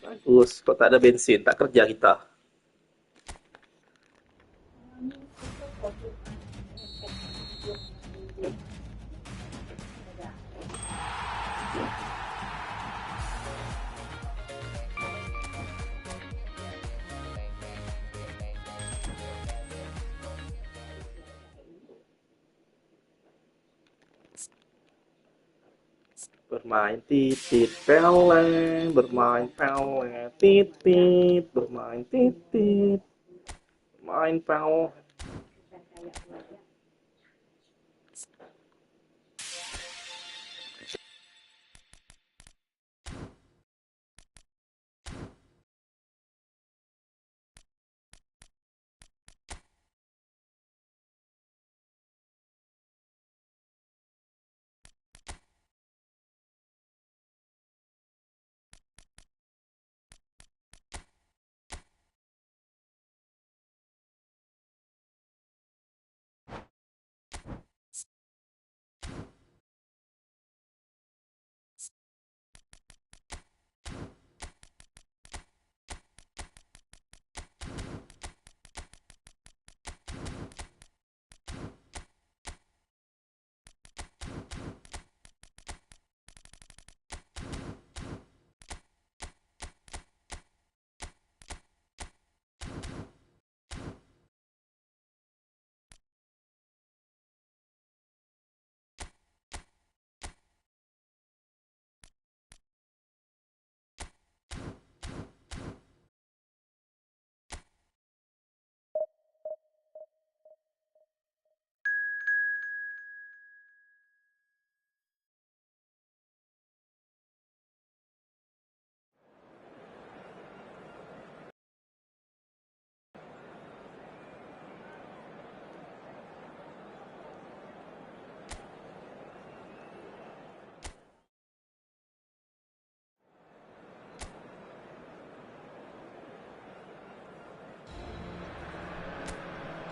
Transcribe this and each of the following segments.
Bagus, kok tak ada bensin, tak kerja kita. Bermain titit pele, bermain pele, titit, bermain titit, main pele.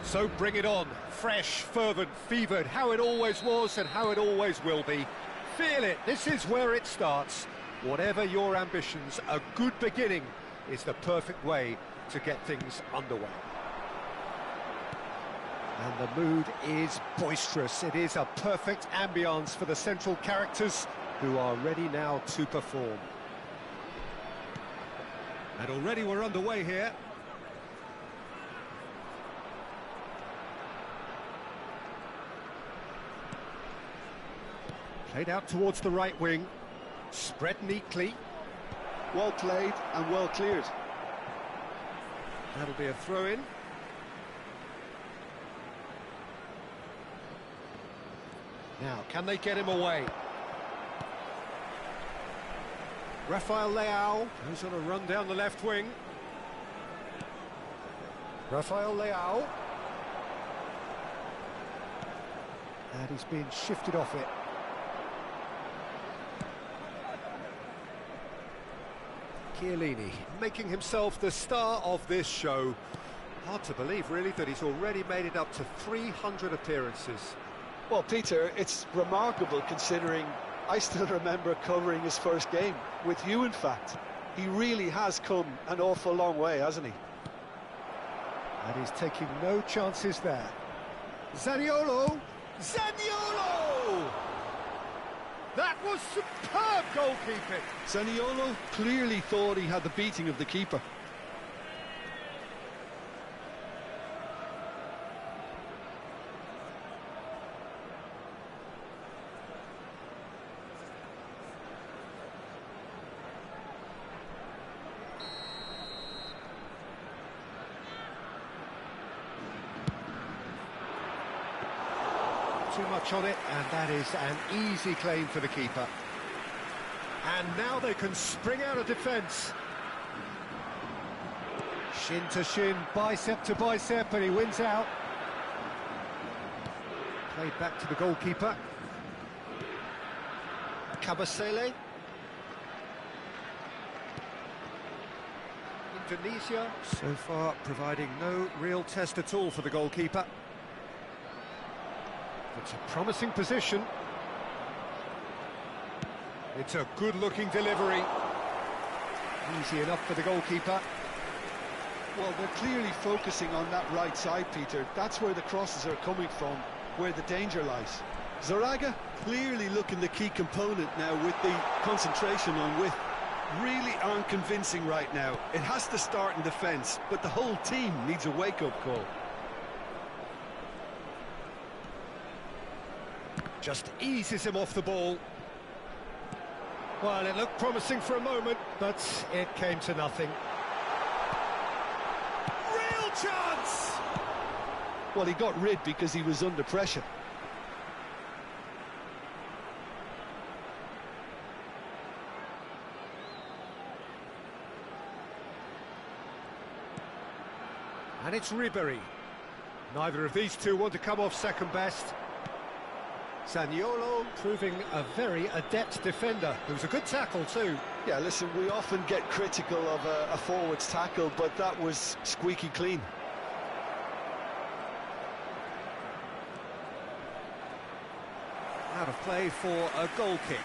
So bring it on, fresh, fervent, fevered, how it always was and how it always will be. Feel it, this is where it starts. Whatever your ambitions, a good beginning is the perfect way to get things underway. And the mood is boisterous. It is a perfect ambience for the central characters who are ready now to perform. And already we're underway here. Played out towards the right wing, spread neatly. Well played and well cleared. That'll be a throw-in. Now, can they get him away? Rafael Leao goes on a run down the left wing. Rafael Leao. And he's being shifted off it. Chiellini making himself the star of this show. Hard to believe, really, that he's already made it up to 300 appearances. Well, Peter, it's remarkable considering I still remember covering his first game, with you in fact. He really has come an awful long way, hasn't he? And he's taking no chances there. Zaniolo! Zaniolo! That was superb goalkeeping! Zaniolo clearly thought he had the beating of the keeper. Too much on it, and that is an easy claim for the keeper. And now they can spring out of defence. Shin to shin, bicep to bicep, and he wins out. Played back to the goalkeeper. Kabasele. Indonesia, so far providing no real test at all for the goalkeeper. It's a promising position. It's a good-looking delivery. Easy enough for the goalkeeper. Well, they're clearly focusing on that right side, Peter. That's where the crosses are coming from, where the danger lies. Zaraga clearly looking the key component now with the concentration on width. Really aren't convincing right now. It has to start in defence, but the whole team needs a wake-up call. Just eases him off the ball. Well, it looked promising for a moment, but it came to nothing. Real chance! Well, he got rid because he was under pressure. And it's Ribery. Neither of these two want to come off second best. Zaniolo proving a very adept defender, who's a good tackle too. Yeah, listen, we often get critical of a forward's tackle, but that was squeaky clean. Out of play for a goal kick.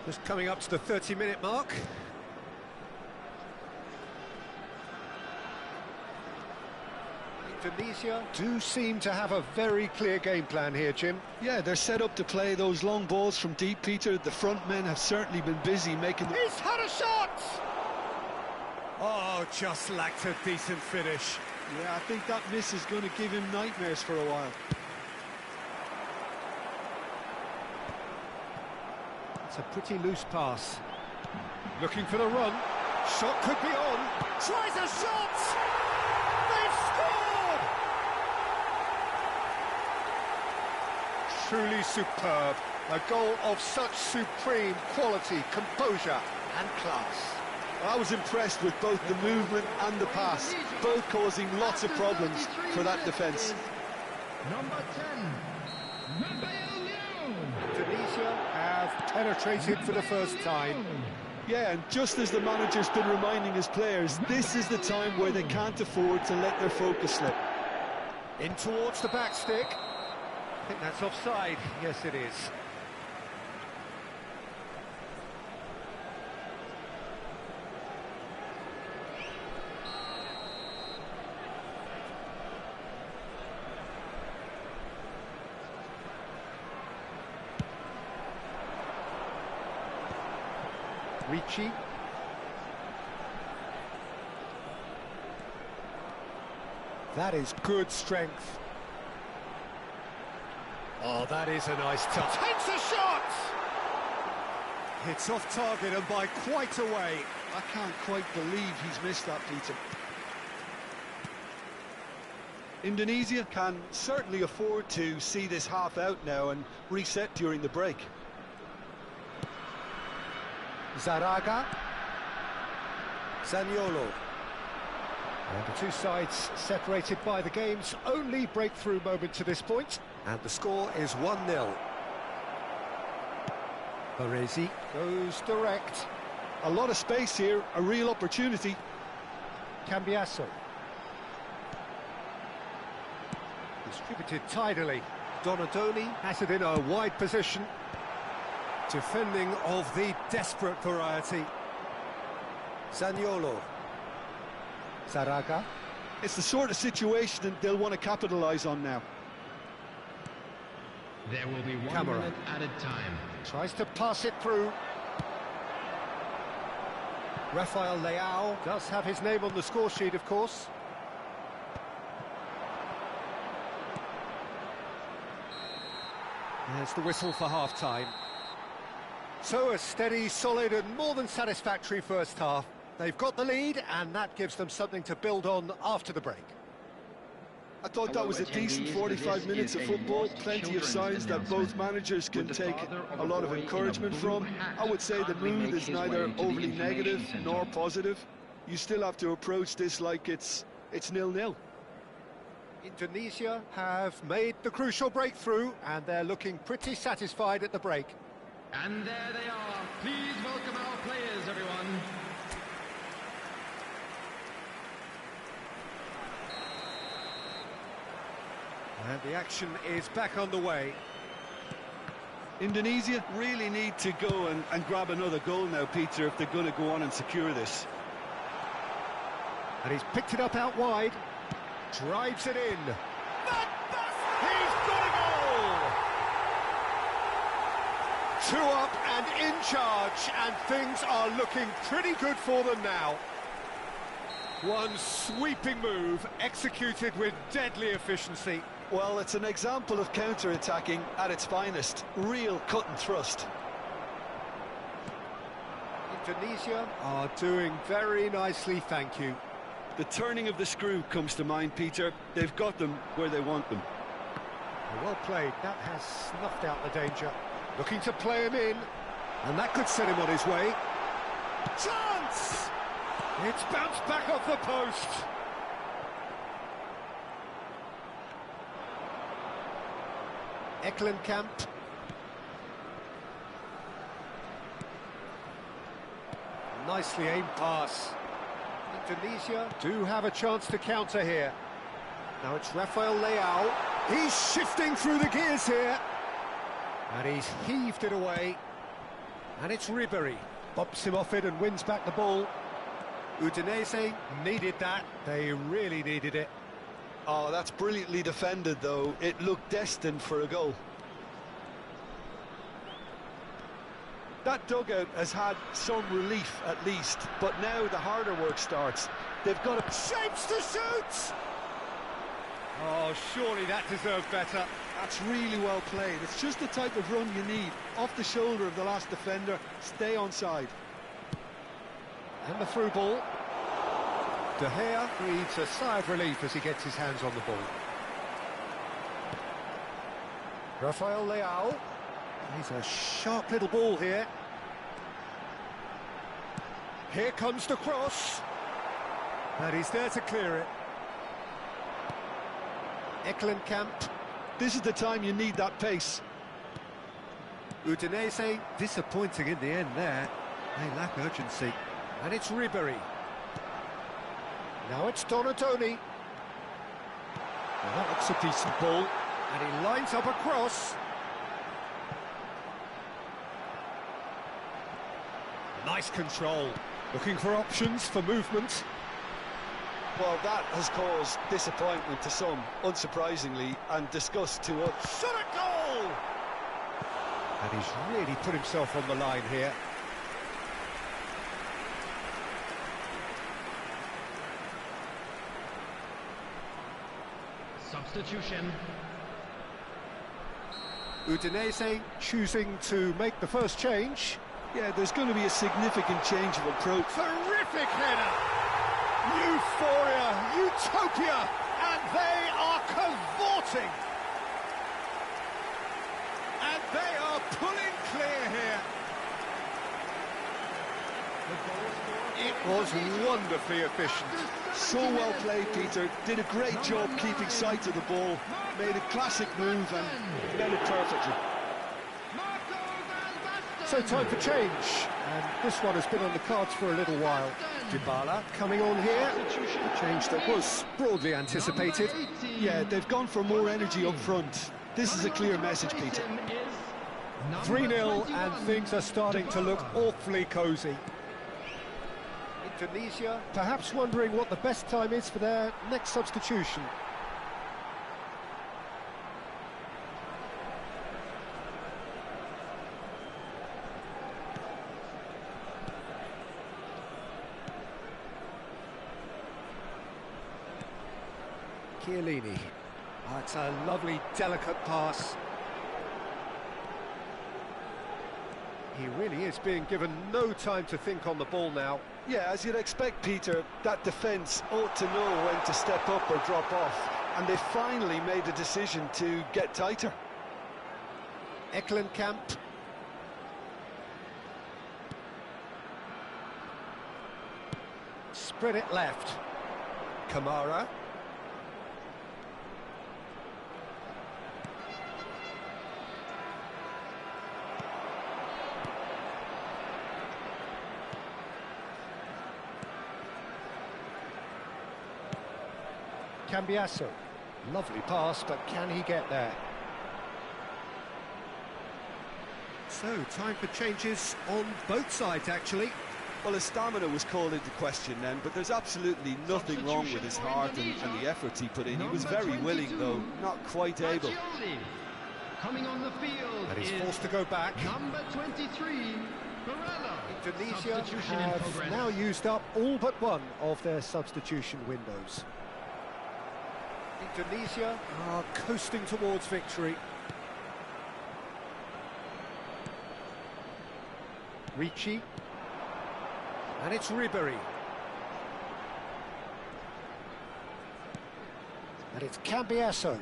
Just coming up to the 30-minute mark. Indonesia do seem to have a very clear game plan here, Jim. Yeah, they're set up to play those long balls from deep, Peter. The front men have certainly been busy making... He's had a shot! Oh, just lacked a decent finish. Yeah, I think that miss is going to give him nightmares for a while. It's a pretty loose pass. Looking for the run. Shot could be on. Tries a shot! They've scored! Truly superb. A goal of such supreme quality, composure and class. I was impressed with both the movement and the pass, both causing lots of problems for that defence. Number 10, Indonesia have penetrated for the first time. Yeah, and just as the manager's been reminding his players, this is the time where they can't afford to let their focus slip. In towards the back stick. I think that's offside. Yes, it is. Ricci. That is good strength. Oh, that is a nice touch. Takes a shot! It's off target and by quite a way. I can't quite believe he's missed that, Peter. Indonesia can certainly afford to see this half out now and reset during the break. Zaraga. Zaniolo. And the two sides separated by the game's only breakthrough moment to this point. And the score is 1-0. Baresi goes direct. A lot of space here, a real opportunity. Cambiasso. Distributed tidily. Donadoni has it in a wide position. Defending of the desperate variety. Zaniolo. Zaraga. It's the sort of situation that they'll want to capitalise on now. There will be 1 Camera. minute at a time. Tries to pass it through. Rafael Leao does have his name on the score sheet, of course. There's the whistle for half-time. So a steady, solid and more than satisfactory first half. They've got the lead and that gives them something to build on after the break. I thought that was a decent 45 minutes of football, plenty of signs that both managers can take a lot of encouragement from. I would say the mood is neither overly negative nor positive. You still have to approach this like it's 0-0. Indonesia have made the crucial breakthrough and they're looking pretty satisfied at the break. And there they are. Please welcome our players, everyone. And the action is back on the way. Indonesia really need to go and grab another goal now, Peter, if they're going to go on and secure this. And he's picked it up out wide. Drives it in. He's got a goal! 2 up and in charge, and things are looking pretty good for them now. One sweeping move, executed with deadly efficiency. Well, it's an example of counter-attacking at its finest. Real cut and thrust. Indonesia are doing very nicely, thank you. The turning of the screw comes to mind, Peter. They've got them where they want them. Well played, that has snuffed out the danger. Looking to play him in, and that could set him on his way. Chance! It's bounced back off the post. Eklenkamp. Nicely aimed pass. Indonesia do have a chance to counter here. Now it's Rafael Leao. He's shifting through the gears here. And he's heaved it away. And it's Ribery. Bumps him off it and wins back the ball. Udinese needed that. They really needed it. Oh, that's brilliantly defended, though. It looked destined for a goal. That dugout has had some relief, at least, but now the harder work starts. They've got a... Shapes to shoot! Oh, surely that deserved better. That's really well played. It's just the type of run you need. Off the shoulder of the last defender, stay onside. And the through ball. De Gea breathes a sigh of relief as he gets his hands on the ball. Rafael Leao. He's a sharp little ball here. Here comes the cross. And he's there to clear it. Eklenkamp. This is the time you need that pace. Udinese disappointing in the end there. They lack urgency. And it's Ribery. Now it's Donatoni. Well, that looks a decent ball. And he lines up a cross. Nice control. Looking for options for movement. Well, that has caused disappointment to some, unsurprisingly, and disgust to others. Shot a goal! And he's really put himself on the line here. Substitution. Udinese choosing to make the first change. Yeah, there's going to be a significant change of approach. Terrific header! Euphoria, utopia, and they are cavorting. And they are pulling clear here. It was wonderfully efficient. So well played, Peter. Did a great job keeping sight of the ball. Made a classic move and done it perfectly. So time for change, and this one has been on the cards for a little while. Dybala coming on here, a change that was broadly anticipated. Yeah, they've gone for more energy up front. This is a clear message, Peter. 3-0 and things are starting to look awfully cosy. Indonesia perhaps wondering what the best time is for their next substitution. Chiellini. Oh, it's a lovely, delicate pass. He really is being given no time to think on the ball now. Yeah, as you'd expect, Peter, that defence ought to know when to step up or drop off. And they finally made a decision to get tighter. Eklenkamp. Spread it left. Kamara. Cambiasso. Lovely pass, but can he get there? So, time for changes on both sides, actually. Well, his stamina was called into question then, but there's absolutely nothing wrong with his heart and the efforts he put in. He was very willing, though, not quite able. Coming on the field And he's forced to go back. number 23, Barella. Indonesia Substitution in have progress. now used up all but one of their substitution windows. Indonesia are coasting towards victory. Ricci. And it's Ribery. And it's Cambiasso.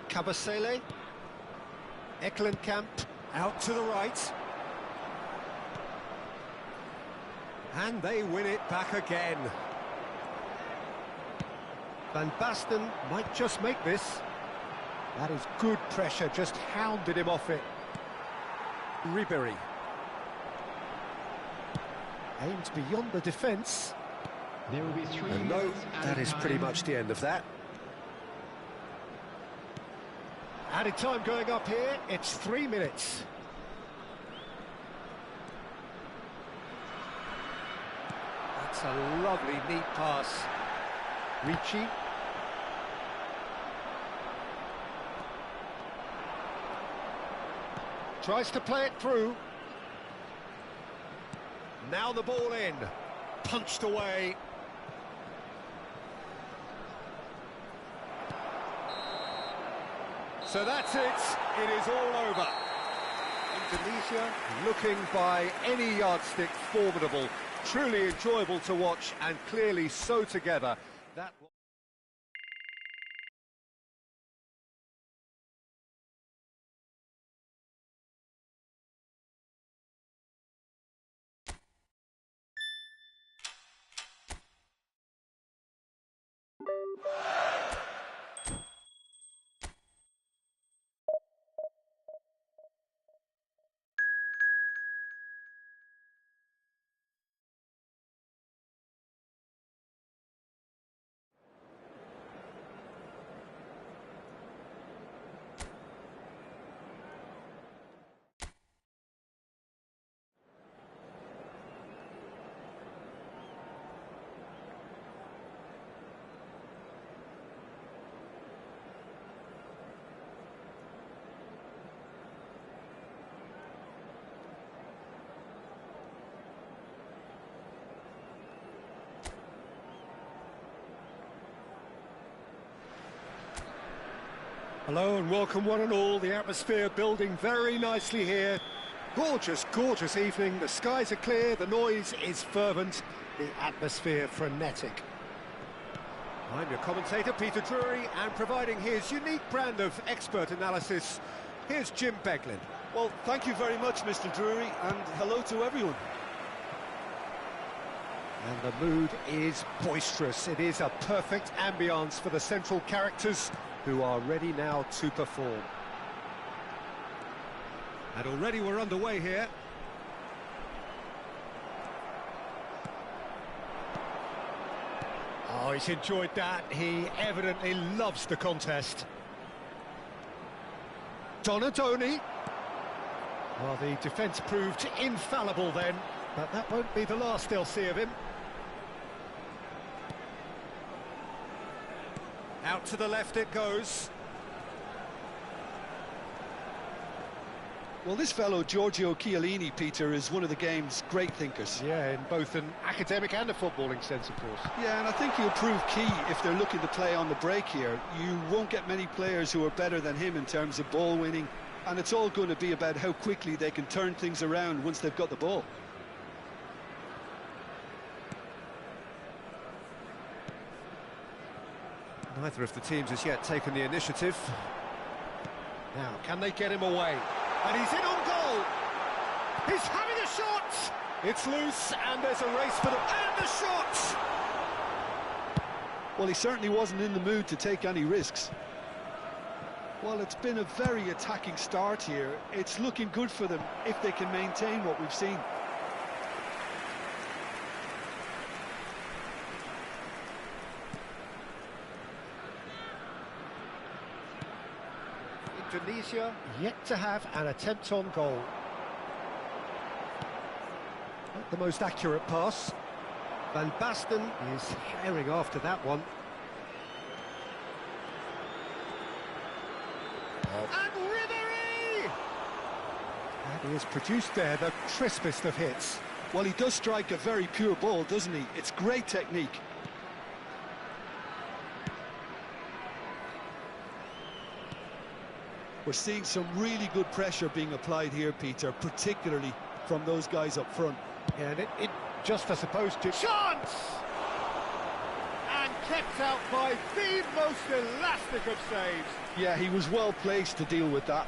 Kabasele. Eklenkamp out to the right. And they win it back again. Van Basten might just make this. That is good pressure, just hounded him off it. Ribery. Aimed beyond the defence. There will be 3 And no, minutes that is pretty time. much the end of that. Added time going up here, it's 3 minutes. That's a lovely, neat pass. Ricci. Tries to play it through. Now the ball in. Punched away. So that's it. It is all over. Indonesia looking by any yardstick formidable. Truly enjoyable to watch and clearly so together. That. Hello and welcome one and all. The atmosphere building very nicely here. Gorgeous, gorgeous evening. The skies are clear, the noise is fervent, the atmosphere frenetic. I'm your commentator, Peter Drury, and providing his unique brand of expert analysis, here's Jim Beglin. Well, thank you very much, Mr. Drury, and hello to everyone. And the mood is boisterous. It is a perfect ambience for the central characters who are ready now to perform. And already we're underway here. Oh, he's enjoyed that. He evidently loves the contest. Donadoni. Well, the defence proved infallible then, but that won't be the last they'll see of him. Out to the left it goes. Well, this fellow, Giorgio Chiellini, Peter, is one of the game's great thinkers. Yeah, in both an academic and a footballing sense, of course. Yeah, and I think he'll prove key if they're looking to play on the break here. You won't get many players who are better than him in terms of ball winning, and it's all going to be about how quickly they can turn things around once they've got the ball. Neither of the teams has yet taken the initiative. Now, can they get him away? And he's in on goal! He's having a shot! It's loose, and there's a race for the... And the shot! Well, he certainly wasn't in the mood to take any risks. Well, it's been a very attacking start here. It's looking good for them if they can maintain what we've seen. Indonesia yet to have an attempt on goal. Not the most accurate pass. Van Basten is herring after that one. And Ribery! And he has produced there the crispest of hits. Well, he does strike a very pure ball, doesn't he? It's great technique. We're seeing some really good pressure being applied here, Peter, particularly from those guys up front. Yeah, and it just as opposed to... Chance! And kept out by the most elastic of saves. Yeah, he was well placed to deal with that.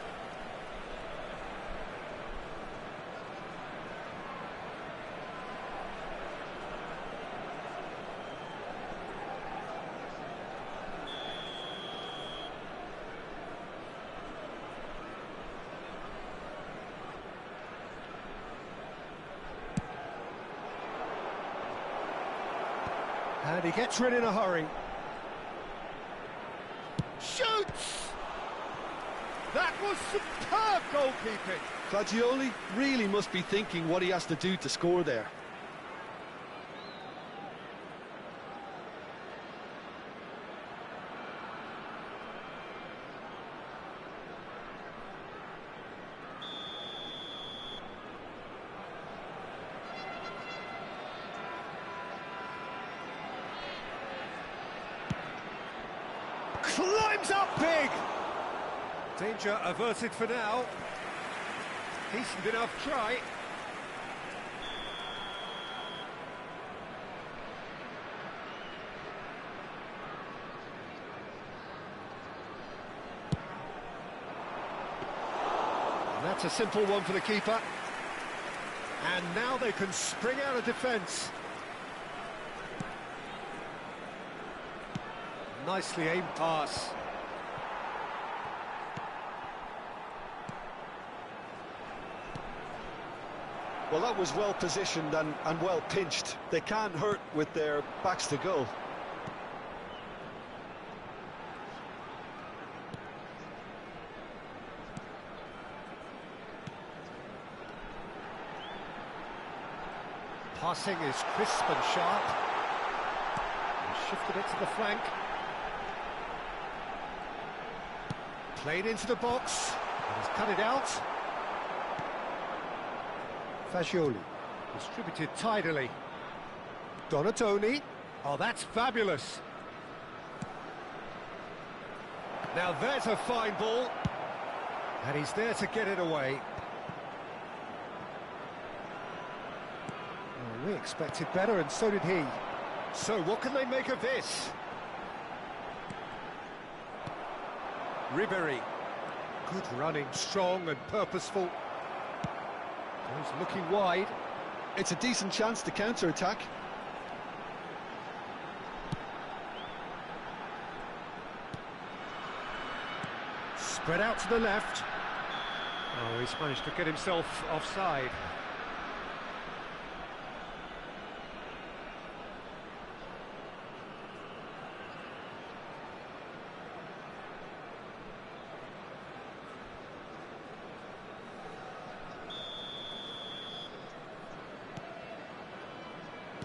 And he gets rid in a hurry. Shoots! That was superb goalkeeping. Fagioli really must be thinking what he has to do to score there. Climbs up big! Danger averted for now. Decent enough try. And that's a simple one for the keeper. And now they can spring out of defence. Nicely aimed pass. Well, that was well positioned and well pinched. They can't hurt with their backs to goal. Passing is crisp and sharp. And shifted it to the flank. Played into the box, and he's cut it out. Fagioli, distributed tidily. Donatoni, oh that's fabulous. Now there's a fine ball, and he's there to get it away. Well, we expected better, and so did he. So what can they make of this? Ribery, good running, strong and purposeful. He's looking wide. It's a decent chance to counter-attack. Spread out to the left. Oh, he's managed to get himself offside.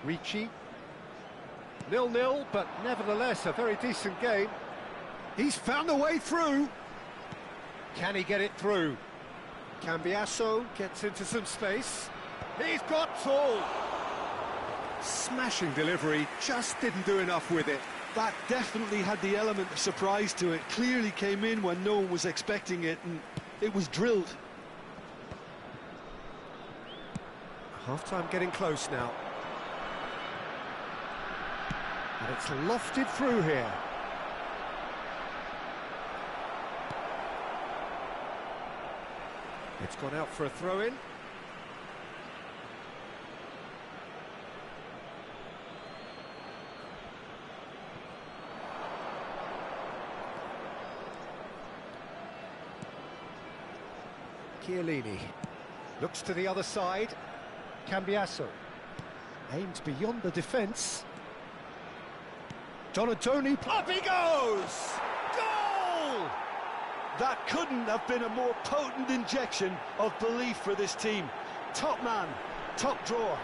Ricci. 0-0, but nevertheless a very decent game. He's found a way through. Can he get it through? Cambiasso gets into some space. He's got tall. Smashing delivery, just didn't do enough with it. That definitely had the element of surprise to it. Clearly came in when no one was expecting it, and it was drilled. Half-time getting close now. And it's lofted through here. It's gone out for a throw-in. Chiellini looks to the other side. Cambiasso aimed beyond the defence. Donatoni, up he goes! Goal! That couldn't have been a more potent injection of belief for this team. Top man, top drawer.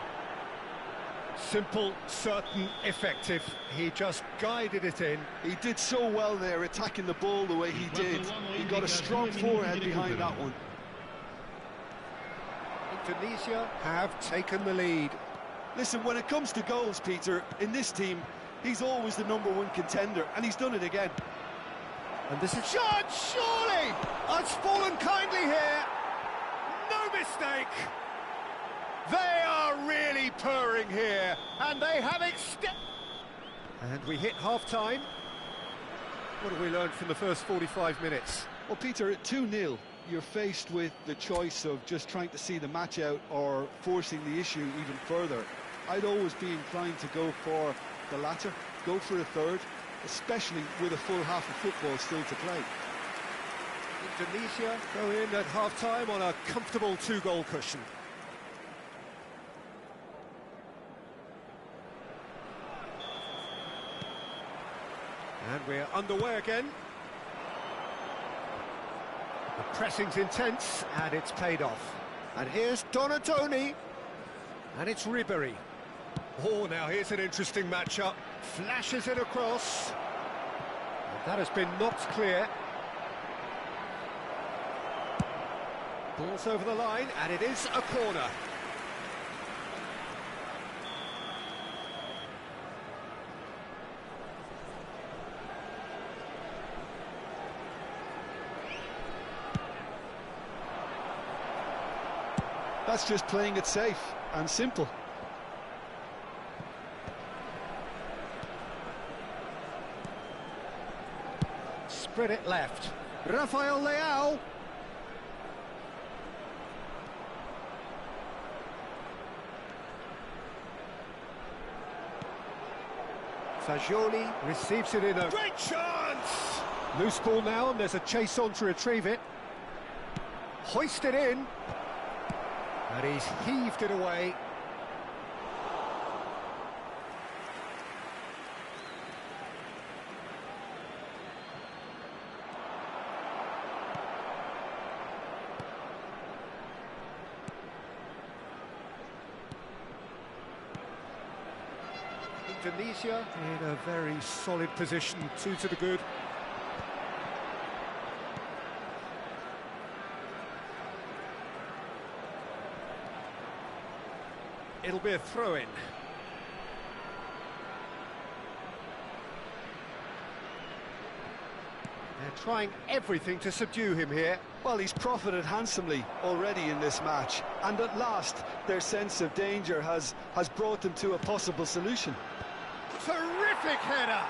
Simple, certain, effective. He just guided it in. He did so well there, attacking the ball the way he did. He got a strong forehead behind that one. Indonesia have taken the lead. Listen, when it comes to goals, Peter, in this team, he's always the #1 contender, and he's done it again. And this is shot, surely! It's fallen kindly here. No mistake. They are really purring here, and they have extended. And we hit half-time. What have we learned from the first 45 minutes? Well, Peter, at 2-0, you're faced with the choice of just trying to see the match out or forcing the issue even further. I'd always be inclined to go for the latter, go for a third, especially with a full half of football still to play. Indonesia go in at half-time on a comfortable 2-goal cushion. And we're underway again. The pressing's intense, and it's paid off. And here's Donatoni, and it's Ribery. Oh, now here's an interesting matchup. Flashes it across. And that has been knocked clear. Ball's over the line, and it is a corner. That's just playing it safe and simple. Spread it left. Rafael Leao. Fagioli receives it in a great chance! Loose ball now, and there's a chase on to retrieve it. Hoisted in. And he's heaved it away. Indonesia in a very solid position, 2 to the good. It'll be a throw-in. They're trying everything to subdue him here. Well, he's profited handsomely already in this match, and at last their sense of danger has brought them to a possible solution. Terrific header!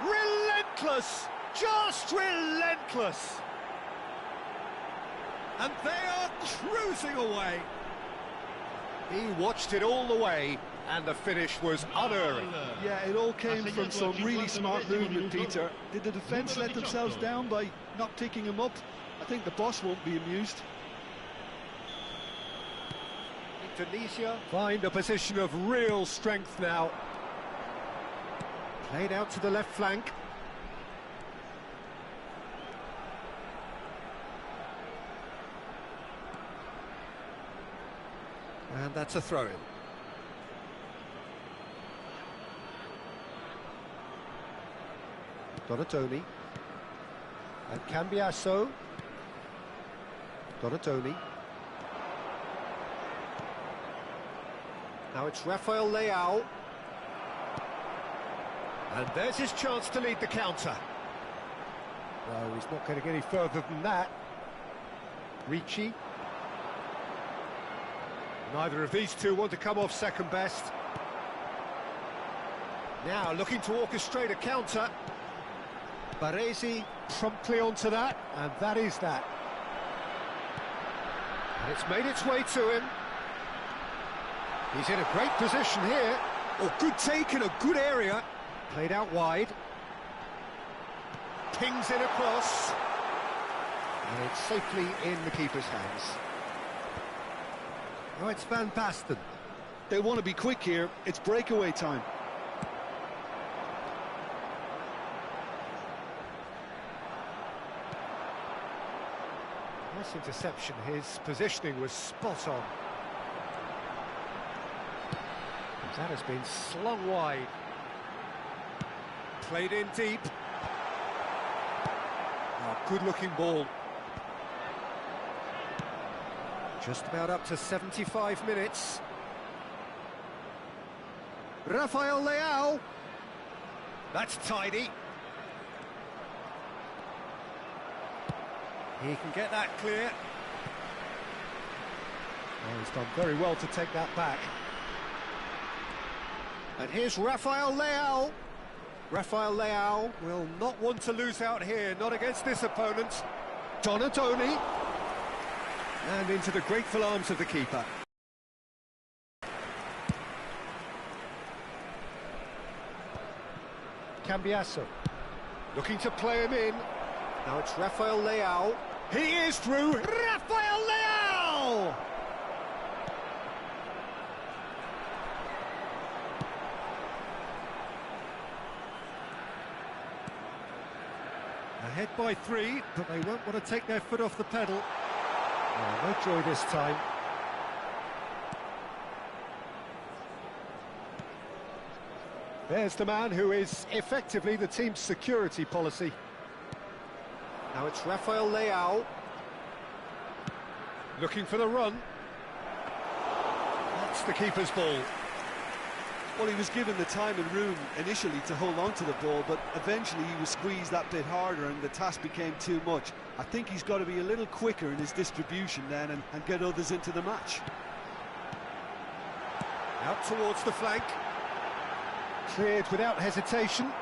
Relentless! Just relentless! And they are cruising away. He watched it all the way, and the finish was unerring. Yeah, it all came from some really smart movement, Peter. Did the defence let themselves down by not picking him up? I think the boss won't be amused. Indonesia find a position of real strength now. Played out to the left flank. And that's a throw-in. Donatoni. And Cambiasso. Donatoni. Now it's Rafael Leao. And there's his chance to lead the counter. No, he's not going to get any further than that. Ricci. Neither of these two want to come off second best. Now looking to orchestrate a counter. Baresi promptly onto that, and that is that. And it's made its way to him. He's in a great position here. Oh, good take in a good area. Played out wide. Pings it across. And it's safely in the keeper's hands. Oh, it's Van Basten. They want to be quick here. It's breakaway time. Nice interception. His positioning was spot on. That has been slung wide. Played in deep. Oh, good-looking ball. Just about up to 75 minutes. Rafael Leao. That's tidy. He can get that clear. Oh, he's done very well to take that back. And here's Rafael Leao. Rafael Leao will not want to lose out here, not against this opponent. Donatoni. And into the grateful arms of the keeper. Cambiasso. Looking to play him in. Now it's Rafael Leao. He is through. Rafael Leao! Ahead by 3, but they won't want to take their foot off the pedal. Oh, no joy this time. There's the man who is effectively the team's security policy. Now it's Rafael Leao. Looking for the run. That's the keeper's ball. Well, he was given the time and room initially to hold on to the ball, but eventually he was squeezed that bit harder and the task became too much. I think he's got to be a little quicker in his distribution then and get others into the match. Out towards the flank. Cleared without hesitation.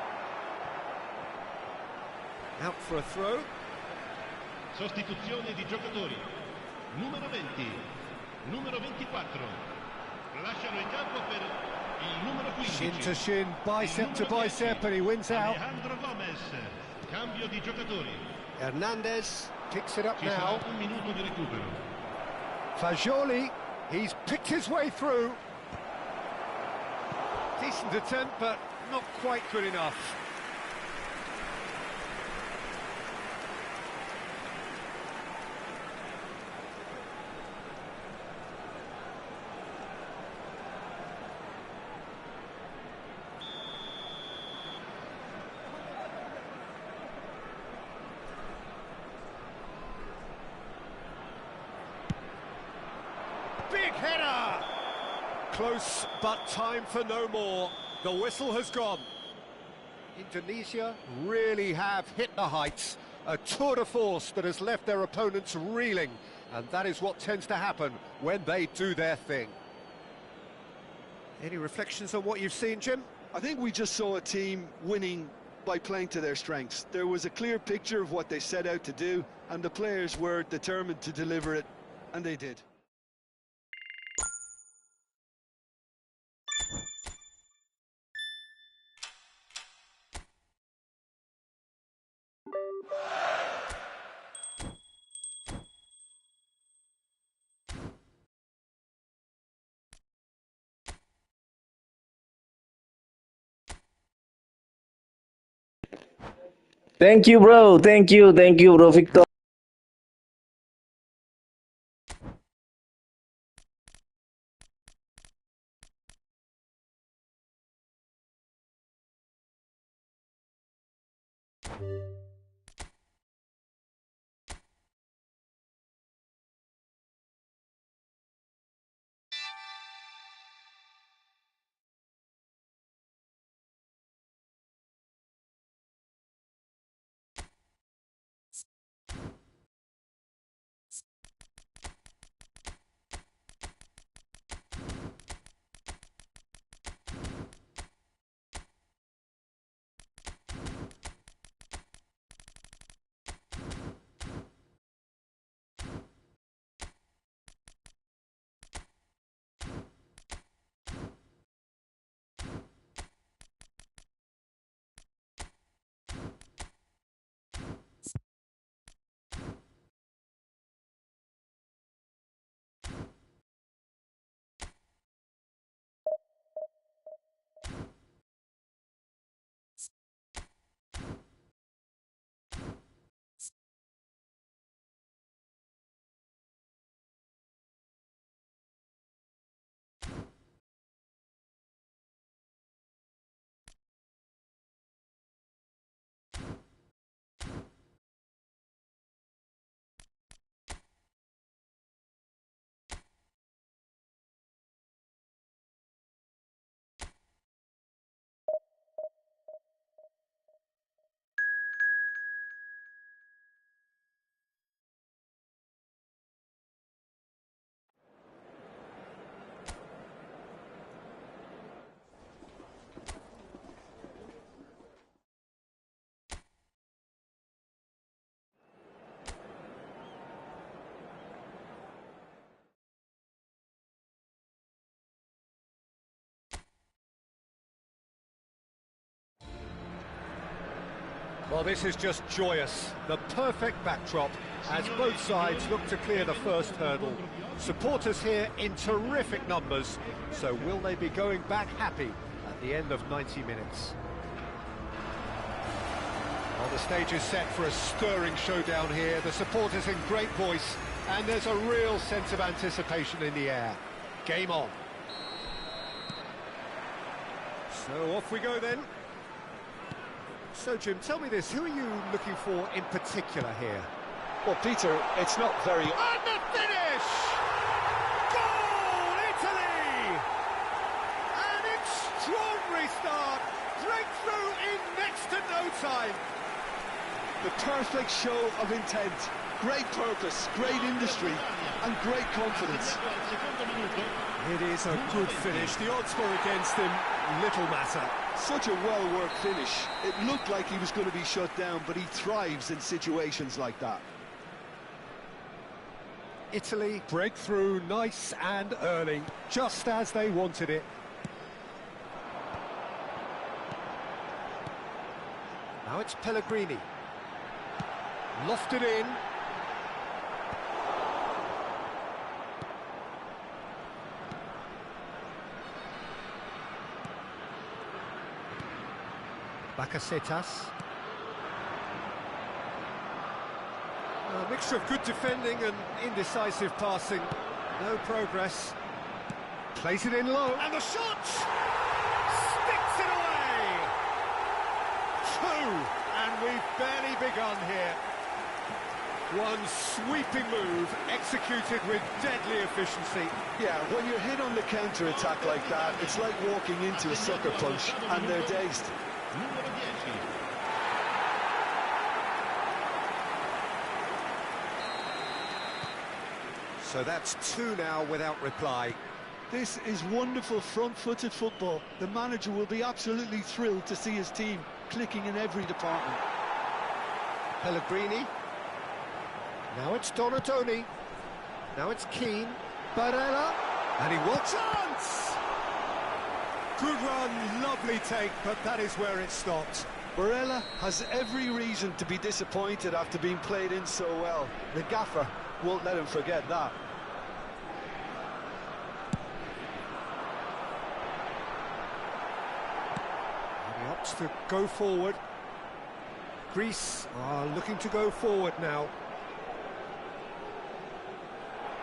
Out for a throw. Sostituzione di giocatori. Numero 20, numero 24. Lasciano il campo per il numero 15. Shin to shin, bicep to bicep, and he wins out. Alejandro Gomez. Cambio di giocatori. Hernandez picks it up Ci now. sarà un minuto di recupero. Fagioli, he's picked his way through. Decent attempt, but not quite good enough. Big header! Close, but time for no more. The whistle has gone. Indonesia really have hit the heights. A tour de force that has left their opponents reeling. And that is what tends to happen when they do their thing. Any reflections on what you've seen, Jim? I think we just saw a team winning by playing to their strengths. There was a clear picture of what they set out to do, and the players were determined to deliver it, and they did. Thank you, bro. Thank you, bro, Victor. Well, this is just joyous. The perfect backdrop as both sides look to clear the first hurdle. Supporters here in terrific numbers. So will they be going back happy at the end of 90 minutes? Well, the stage is set for a stirring showdown here. The supporters in great voice, and there's a real sense of anticipation in the air. Game on. So off we go then. So Jim, tell me this, who are you looking for in particular here? Well, Peter, it's not very... And the finish! Goal, Italy! An extraordinary start. Breakthrough in next to no time. The perfect show of intent. Great purpose, great industry, and great confidence. It is a good finish. The odds were against him. Little matter. Such a well-worked finish. It looked like he was going to be shut down, but he thrives in situations like that. Italy breakthrough nice and early, just as they wanted it. Now it's Pellegrini. Lofted in. Bakasetas. A mixture of good defending and indecisive passing. No progress. Plays it in low. And the shot! Sticks it away! Two! And we've barely begun here. One sweeping move, executed with deadly efficiency. Yeah, when you're hit on the counter-attack like that, it's like walking into a sucker punch, and they're dazed. Numero 10. So that's two now without reply. This is wonderful front-footed football. The manager will be absolutely thrilled to see his team clicking in every department. Pellegrini. Now it's Donatoni. Now it's Keane. Barella. And he will chance! Good run, lovely take, but that is where it stopped. Barella has every reason to be disappointed after being played in so well. The gaffer won't let him forget that. He opts to go forward. Greece are looking to go forward now.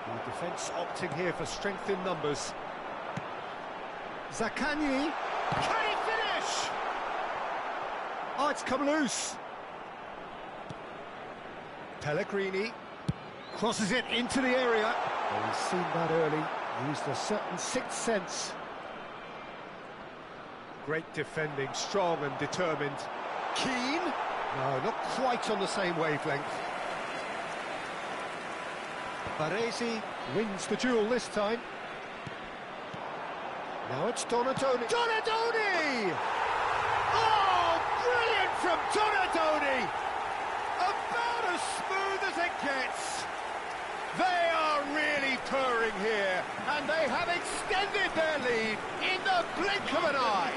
The defence opting here for strength in numbers. Zaccagni. Can he finish? Oh, it's come loose. Pellegrini crosses it into the area. Oh, he's seen that early. Used a certain sixth sense. Great defending, strong and determined. Keane? No, not quite on the same wavelength. Baresi wins the duel this time. Now it's Donatoni. Donatoni! Oh, brilliant from Donatoni! About as smooth as it gets. They are really purring here, and they have extended their lead in the blink of an eye.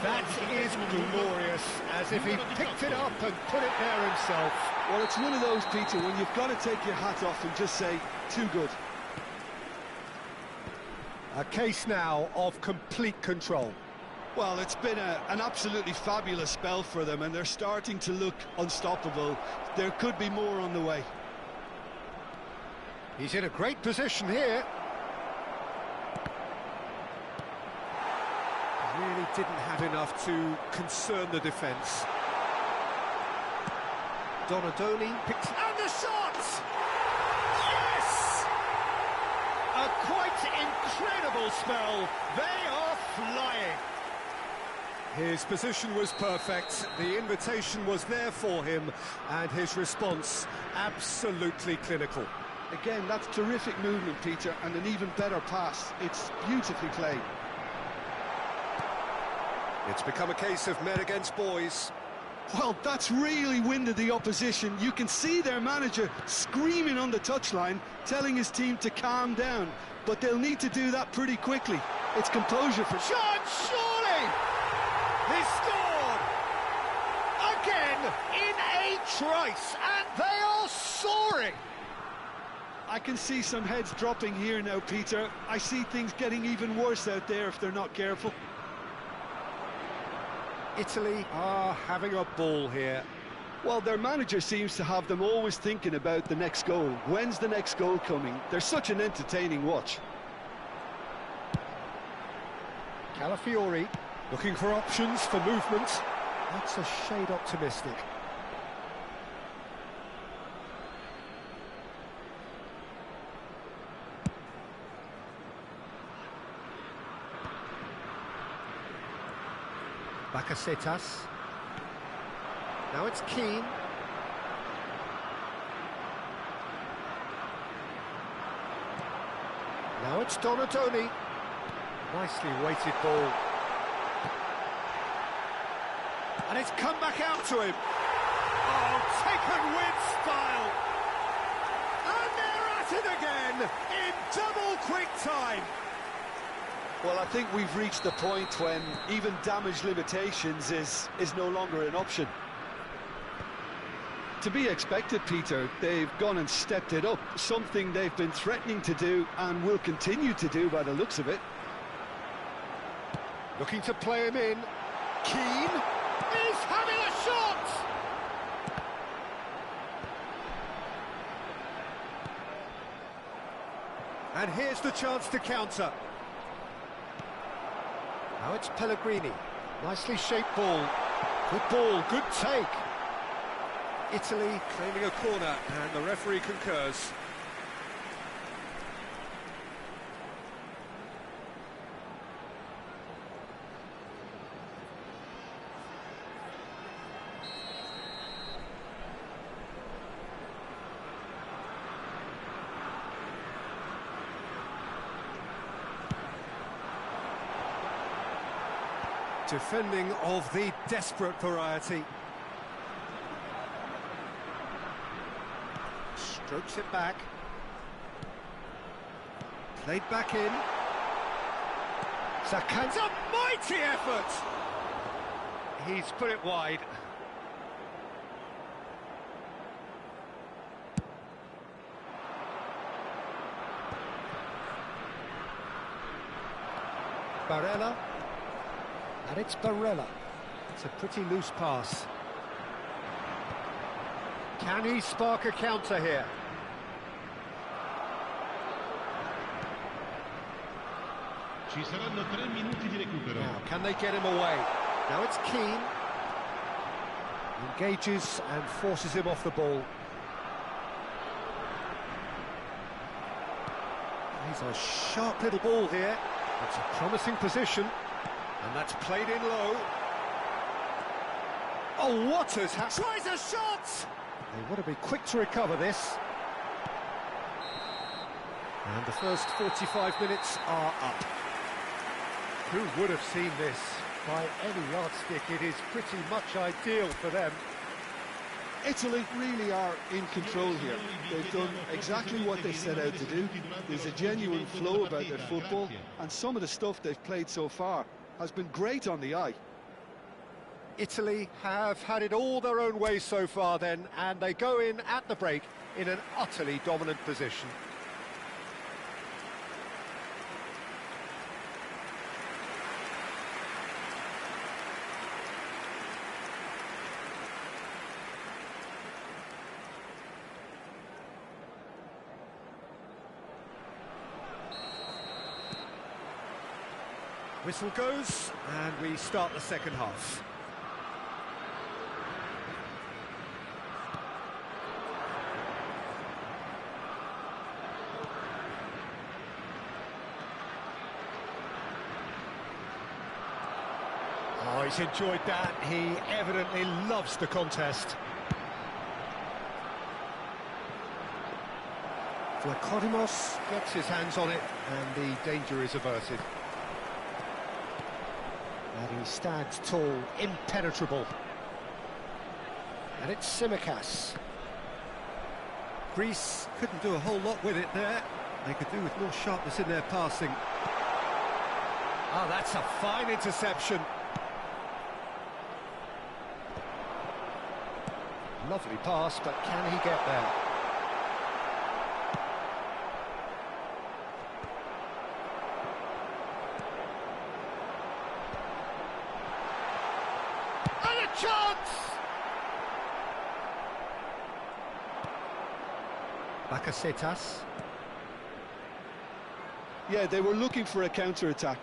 That is glorious, as if he picked it up and put it there himself. Well, it's one of those, Peter, when you've got to take your hat off and just say, too good. A case now of complete control. Well, it's been an absolutely fabulous spell for them, and they're starting to look unstoppable. There could be more on the way. He's in a great position here. Really didn't have enough to concern the defence. Donatoni picks... And the shot! Yes! A quite incredible spell. They are flying. His position was perfect. The invitation was there for him, and his response absolutely clinical. Again, that's terrific movement, Peter, and an even better pass. It's beautifully played. It's become a case of men against boys. Well, that's really winded the opposition. You can see their manager screaming on the touchline, telling his team to calm down. But they'll need to do that pretty quickly. It's composure for... Shot, surely! He scored! A again in a trice, and they are soaring. I can see some heads dropping here now, Peter. I see things getting even worse out there if they're not careful. Italy are having a ball here. Well, their manager seems to have them always thinking about the next goal. When's the next goal coming? They're such an entertaining watch. Calafiori looking for options for movement. That's a shade optimistic. Bakasetas. Now it's Keane. Now it's Donatoni. Nicely weighted ball. And it's come back out to him. Oh, taken with style. And they're at it again in double quick time. Well, I think we've reached the point when even damage limitations is no longer an option. To be expected, Peter. They've gone and stepped it up, something they've been threatening to do and will continue to do by the looks of it. Looking to play him in. Keane is having a shot! And here's the chance to counter. Now it's Pellegrini. Nicely shaped ball. Good good take. Italy claiming a corner, and the referee concurs. Defending of the desperate variety. Strokes it back. Played back in. Sakan's a mighty effort! He's put it wide. Barella. And it's Barella. It's a pretty loose pass. Can he spark a counter here? Ci saranno 3 minuti di recupero. Now, can they get him away? Now it's Keane. Engages and forces him off the ball. He's a sharp little ball here. It's a promising position. And that's played in low. Oh, what has happened? Tries a shot! They want to be quick to recover this. And the first 45 minutes are up. Who would have seen this? By any yardstick, it is pretty much ideal for them. Italy really are in control here. They've done exactly what they set out to do. There's a genuine flow about their football, and some of the stuff they've played so far has been great on the eye. Italy have had it all their own way so far then, and they go in at the break in an utterly dominant position. Whistle goes, and we start the second half. Oh, he's enjoyed that. He evidently loves the contest. Vlachodimos gets his hands on it, and the danger is averted. And he stands tall, impenetrable. And it's Tsimikas. Greece couldn't do a whole lot with it there. They could do with more sharpness in their passing. Ah, that's a fine interception. Lovely pass, but can he get there? And a chance! Bakasetas. Yeah, they were looking for a counter-attack.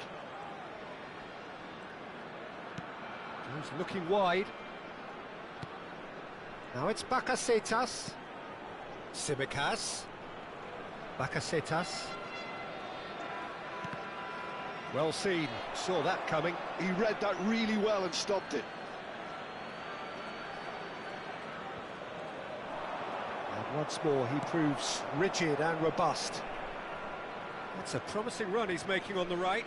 He's looking wide. Now it's Bakasetas. Tsimikas. Bakasetas. Well seen, saw that coming. He read that really well and stopped it. And once more he proves rigid and robust. It's a promising run he's making on the right.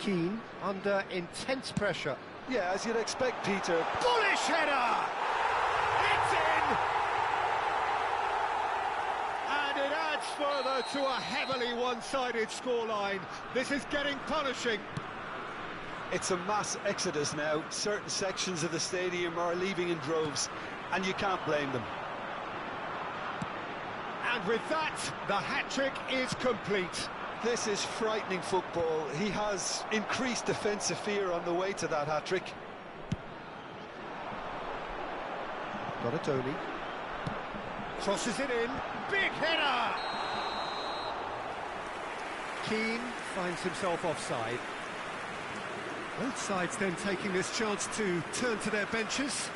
Keane under intense pressure. Yeah, as you'd expect, Peter. Bullish header! It's in! And it adds further to a heavily one-sided scoreline. This is getting punishing. It's a mass exodus now. Certain sections of the stadium are leaving in droves, and you can't blame them. And with that, the hat-trick is complete. This is frightening football. He has increased defensive fear on the way to that hat-trick. Donatoni. Crosses it in. Big header! Keane finds himself offside. Both sides then taking this chance to turn to their benches.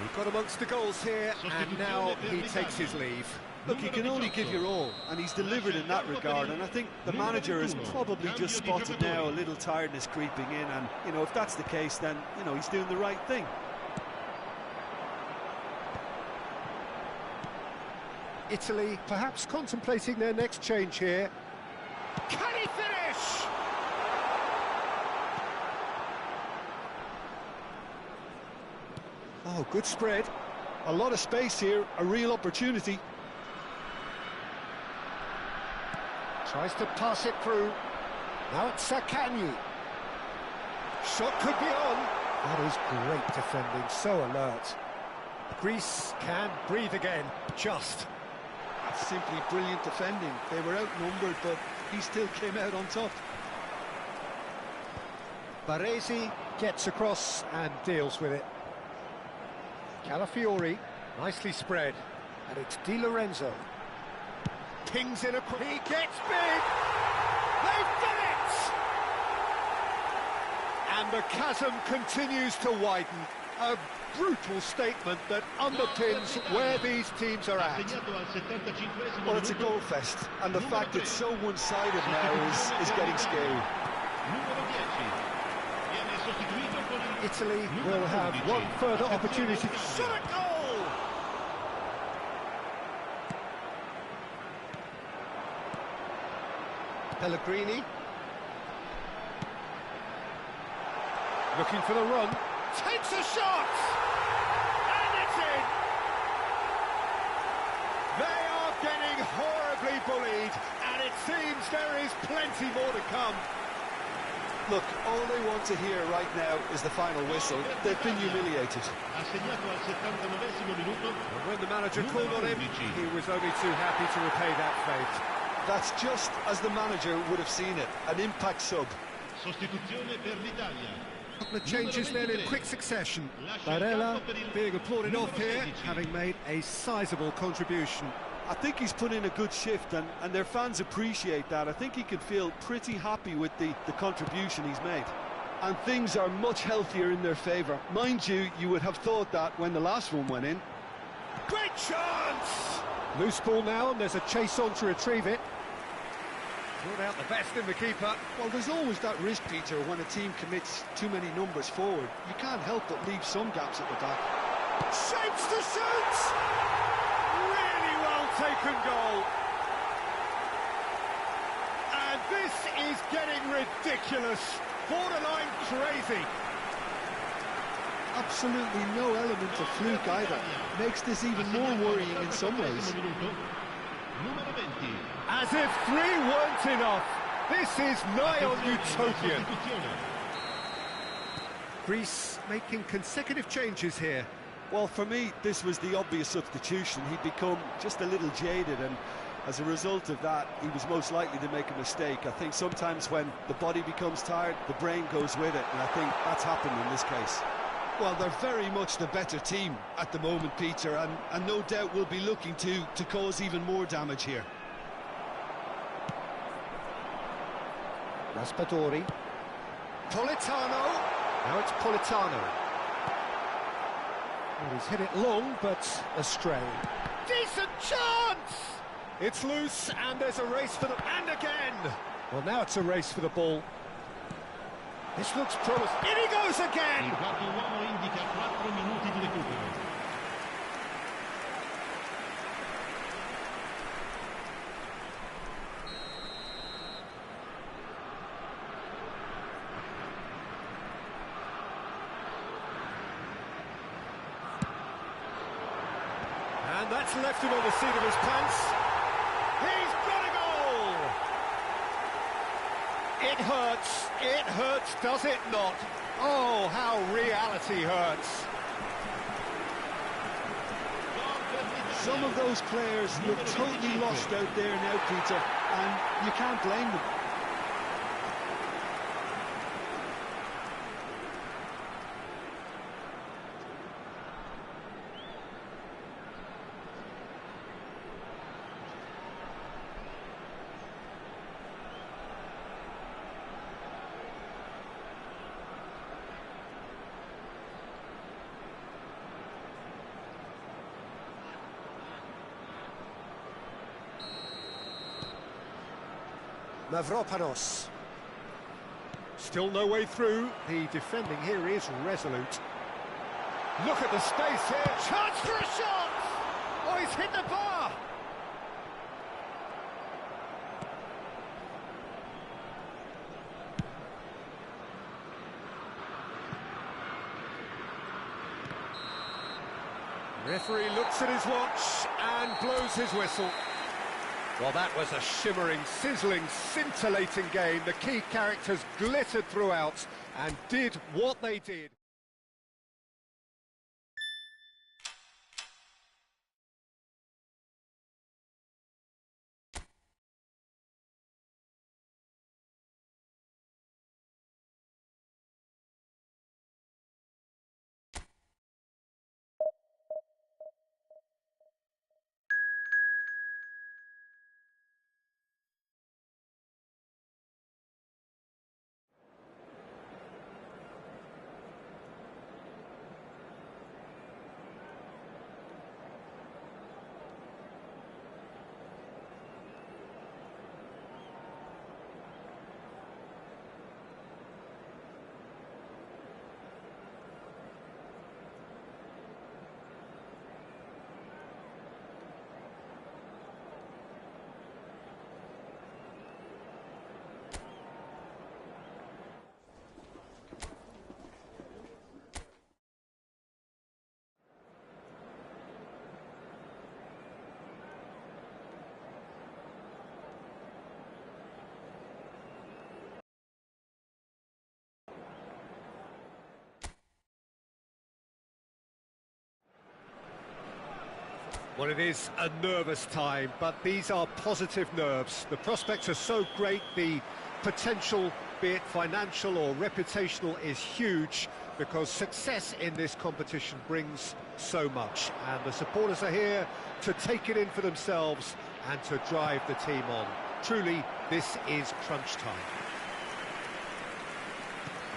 He got amongst the goals here, and now he takes his leave. Look, you can only give your all, and he's delivered in that regard, and I think the manager has probably just spotted now a little tiredness creeping in, and, you know, if that's the case, then, you know, he's doing the right thing. Italy perhaps contemplating their next change here. Can he finish? Oh, good spread. A lot of space here, a real opportunity. Tries to pass it through. Now it's Sakanyi. Shot could be on. That is great defending, so alert. Greece can breathe again, just. That's simply brilliant defending. They were outnumbered, but he still came out on top. Baresi gets across and deals with it. Calafiori, nicely spread. And it's Di Lorenzo. Pings in a... He gets big! They've done it! And the chasm continues to widen. A brutal statement that underpins where these teams are at. Well, it's a goal fest, and the fact it's so one-sided now is getting scary. Italy will have one further opportunity. Shot a goal! Pellegrini. Looking for the run. Takes a shot! And it's in! They are getting horribly bullied, and it seems there is plenty more to come. Look, all they want to hear right now is the final whistle. They've been humiliated. And when the manager called on him, he was only too happy to repay that fate. That's just as the manager would have seen it, an impact sub. A couple of changes then in quick succession. Barella being applauded off here, having made a sizable contribution. I think he's put in a good shift, and their fans appreciate that. I think he can feel pretty happy with the contribution he's made. And things are much healthier in their favour. Mind you, you would have thought that when the last one went in. Great chance! Loose ball now, and there's a chase on to retrieve it. Brought out the best in the keeper. Well, there's always that risk, Peter, when a team commits too many numbers forward. You can't help but leave some gaps at the back. Shapes to shoot! Really well taken goal. And this is getting ridiculous. Borderline crazy. Absolutely no element of fluke either. Makes this even more worrying in some ways. As if 3 weren't enough. This is nigh on utopian. Greece making consecutive changes here. Well, for me, this was the obvious substitution. He'd become just a little jaded, and as a result of that, he was most likely to make a mistake. I think sometimes when the body becomes tired, the brain goes with it, and I think that's happened in this case. Well, they're very much the better team at the moment, Peter, and no doubt will be looking to cause even more damage here. Raspadori. Politano. Now it's Politano. Well, he's hit it long, but astray. Decent chance! It's loose, and there's a race for the... And again! Well, now it's a race for the ball. This looks promising. In he goes again! Il quarto uomo indica 4 minuti di recupero. And that's left him on the seat of his pants. He's got a goal! It hurts, does it not? Oh, how reality hurts. Some of those players look totally lost out there now, Peter, and you can't blame them. Mavropanos. Still no way through. The defending here is resolute. Look at the space here. Chance for a shot! Oh, he's hit the bar! Referee looks at his watch and blows his whistle. Well, that was a shimmering, sizzling, scintillating game. The key characters glittered throughout and did what they did. Well, it is a nervous time, but these are positive nerves. The prospects are so great, the potential, be it financial or reputational, is huge, because success in this competition brings so much. And the supporters are here to take it in for themselves and to drive the team on. Truly, this is crunch time.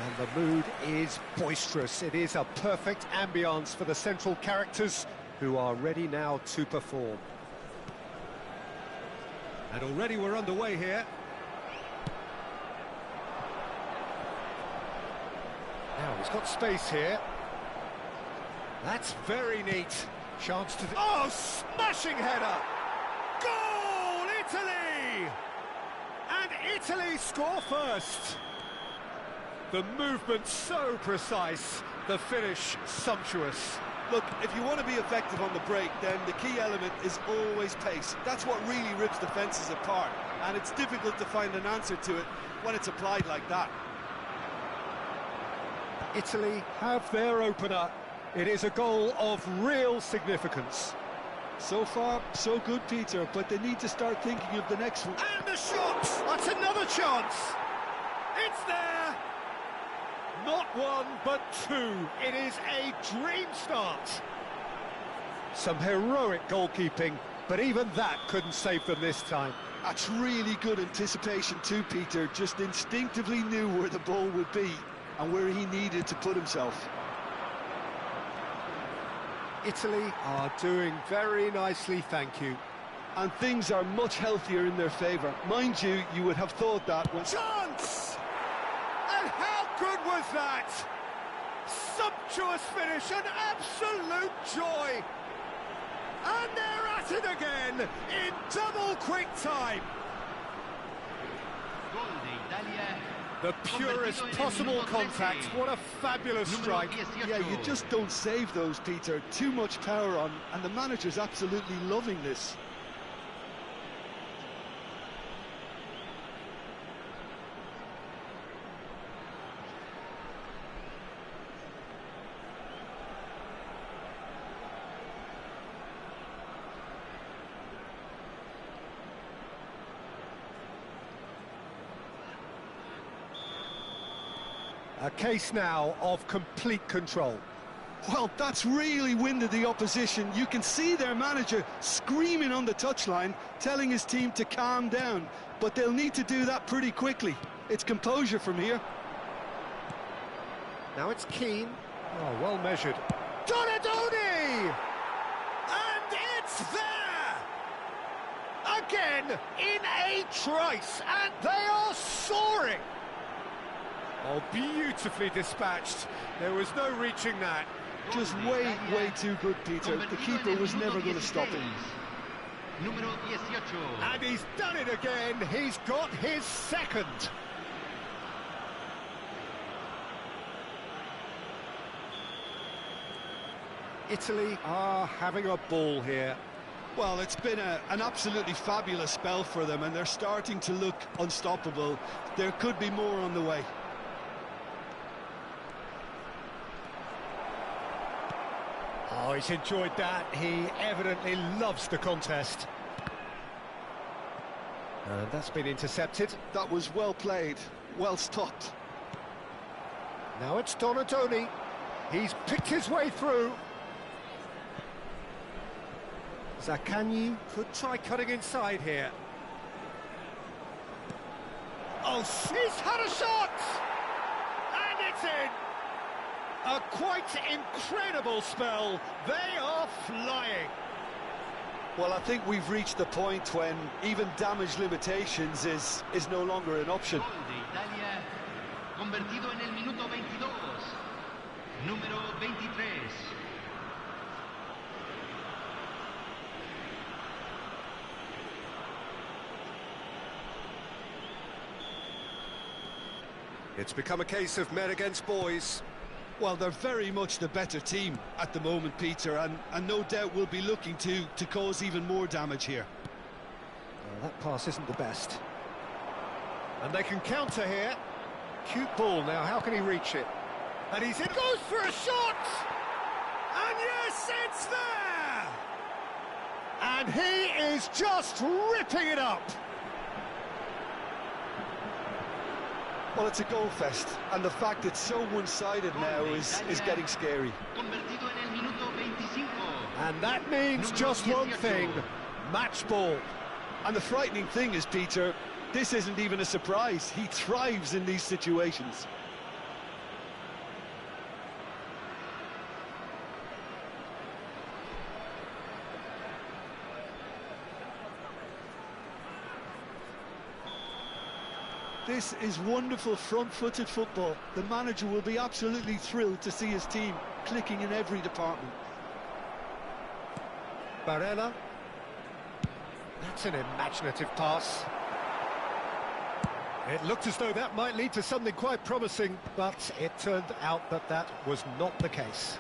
And the mood is boisterous. It is a perfect ambience for the central characters, who are ready now to perform. And already we're underway here. Now he's got space here. That's very neat. Chance to... Oh, smashing header! Goal, Italy! And Italy score first. The movement so precise, the finish sumptuous. Look, if you want to be effective on the break, then the key element is always pace. That's what really rips defences apart, and it's difficult to find an answer to it when it's applied like that. Italy have their opener. It is a goal of real significance. So far, so good, Peter, but they need to start thinking of the next one. And the shot! That's another chance! It's there! Not one, but two. It is a dream start. Some heroic goalkeeping, but even that couldn't save them this time. That's really good anticipation too, Peter. Just instinctively knew where the ball would be and where he needed to put himself. Italy are doing very nicely, thank you. And things are much healthier in their favour. Mind you, you would have thought that when... Chance! And how good was that? Sumptuous finish, an absolute joy. And they're at it again in double quick time. Gol de Italia. The purest possible contact. What a fabulous strike. Yeah, you just don't save those, Peter. Too much power on, and the manager's absolutely loving this. A case now of complete control. Well, that's really winded the opposition. You can see their manager screaming on the touchline, telling his team to calm down. But they'll need to do that pretty quickly. It's composure from here. Now it's Keane. Oh, well measured. Donadoni! And it's there! Again, in a trice, and they are soaring! Oh, beautifully dispatched. There was no reaching that. Just way too good, Peter. The keeper was never going to stop him. Número 18. And he's done it again. He's got his second. Italy are having a ball here. Well, it's been an absolutely fabulous spell for them, and they're starting to look unstoppable. There could be more on the way. Oh, he's enjoyed that. He evidently loves the contest. And that's been intercepted. That was well played, well stopped. Now it's Donadoni. He's picked his way through. Zaccagni could try cutting inside here. Oh, he's had a shot! And it's in! A quite incredible spell. They are flying. Well, I think we've reached the point when even damage limitations is no longer an option. Gol de Italia. Convertido en el minuto 22. Número 23. It's become a case of men against boys. Well, they're very much the better team at the moment, Peter, and no doubt will be looking to cause even more damage here. Well, that pass isn't the best. And they can counter here. Cute ball now, how can he reach it? And he's in, goes for a shot! And yes, it's there! And he is just ripping it up! Well, it's a goal fest, and the fact it's so one-sided now is getting scary. Convertido en el minuto 25. And that means just one thing, match ball. And the frightening thing is, Peter, this isn't even a surprise. He thrives in these situations. This is wonderful front-footed football. The manager will be absolutely thrilled to see his team clicking in every department. Barella. That's an imaginative pass. It looked as though that might lead to something quite promising, but it turned out that that was not the case.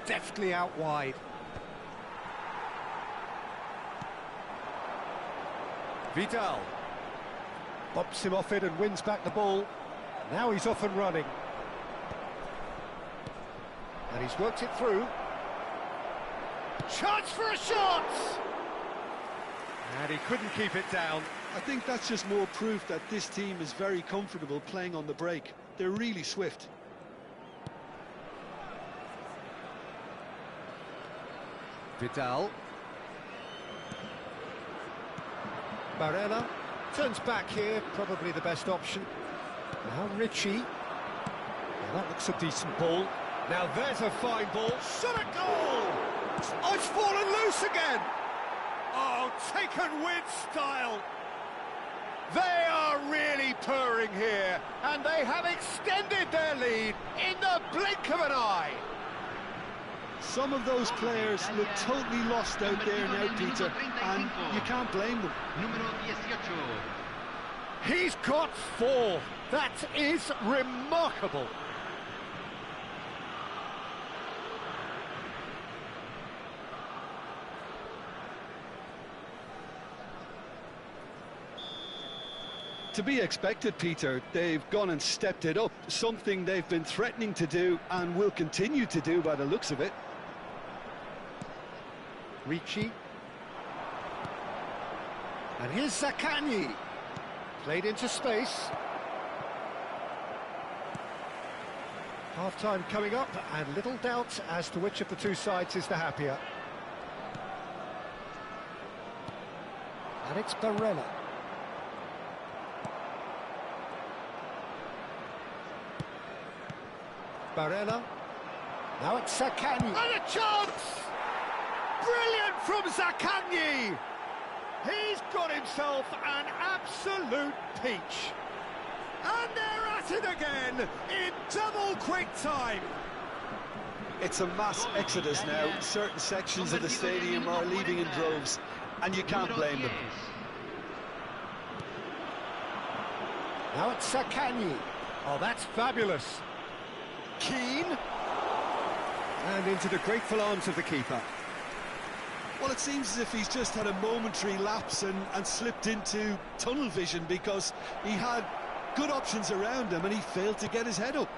Deftly out wide. Vidal. Bumps him off it and wins back the ball. Now he's off and running. And he's worked it through. Chance for a shot! And he couldn't keep it down. I think that's just more proof that this team is very comfortable playing on the break. They're really swift. Vidal. Barella turns back here, probably the best option. Now Richie. Now that looks a decent ball. Now there's a fine ball. Shot at goal! Oh, it's fallen loose again! Oh, taken with style! They are really purring here, and they have extended their lead in the blink of an eye. Some of those players look totally lost out there now, Peter, and you can't blame them. Número 18. He's got 4. That is remarkable. To be expected, Peter. They've gone and stepped it up, something they've been threatening to do and will continue to do by the looks of it. Ricci. And here's Zaccagni. Played into space. Half-time coming up, and little doubt as to which of the two sides is the happier. And it's Barella. Barella. Now it's Zaccagni. And a chance! Brilliant from Zaccagni! He's got himself an absolute peach. And they're at it again in double quick time. It's a mass exodus now. Certain sections of the stadium are leaving in droves, and you can't blame them. Now it's Zaccagni. Oh, that's fabulous. Keane. And into the grateful arms of the keeper. Well, it seems as if he's just had a momentary lapse and slipped into tunnel vision, because he had good options around him and he failed to get his head up.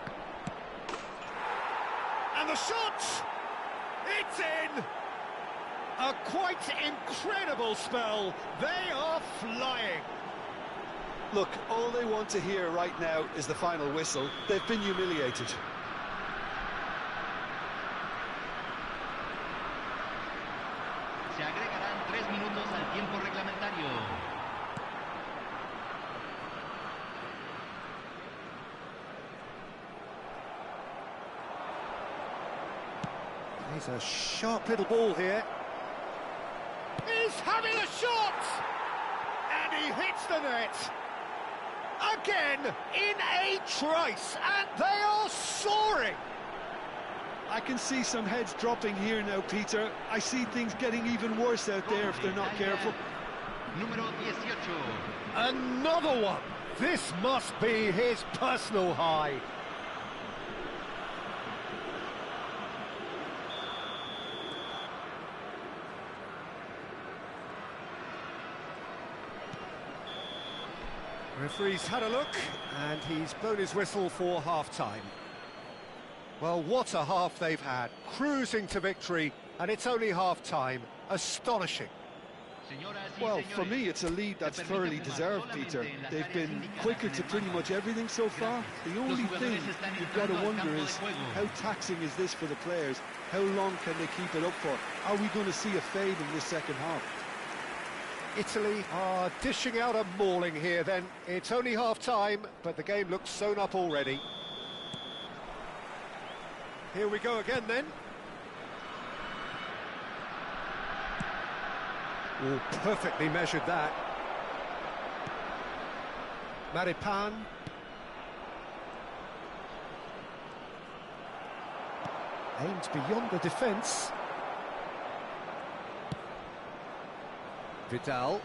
And the shot! It's in! A quite incredible spell. They are flying. Look, all they want to hear right now is the final whistle. They've been humiliated. Se agregarán 3 minutos al tiempo reglamentario. He's a sharp little ball here. He's having a shot! And he hits the net. Again, in a trice, and they are soaring. I can see some heads dropping here now, Peter. I see things getting even worse out there if they're not careful. Número 18. Another one. This must be his personal high. Referee's had a look, and he's blown his whistle for half-time. Well, what a half they've had, cruising to victory, and it's only half-time. Astonishing. Well, for me, it's a lead that's thoroughly deserved, Peter. They've been quicker to pretty much everything so far. The only thing you've got to wonder is, how taxing is this for the players? How long can they keep it up for? Are we going to see a fade in this second half? Italy are dishing out a mauling here then. It's only half-time, but the game looks sewn up already. Here we go again then. Oh, perfectly measured that. Maripan. Aims beyond the defence. Vidal.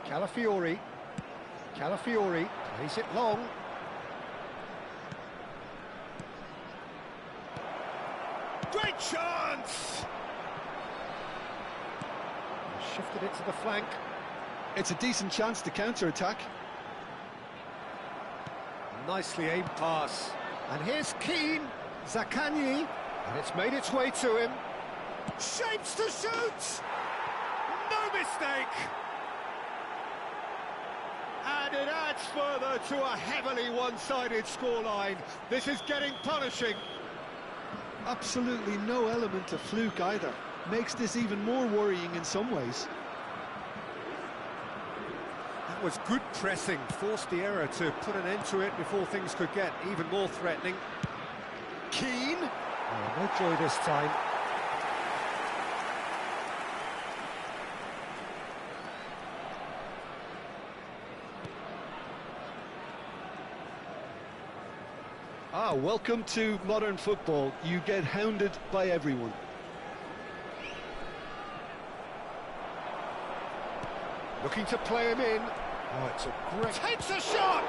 Calafiori. Calafiori plays it long. Great chance! Shifted it to the flank. It's a decent chance to counter-attack. Nicely aimed pass. And here's Keane, Zaccagni, and it's made its way to him. Shapes to shoot! No mistake! And it adds further to a heavily one-sided scoreline. This is getting punishing. Absolutely no element of fluke either. Makes this even more worrying in some ways. That was good pressing, forced the error to put an end to it before things could get even more threatening. Keane. Oh, no joy this time. Ah, welcome to modern football. You get hounded by everyone. Looking to play him in. Oh, it's a great... Takes a shot!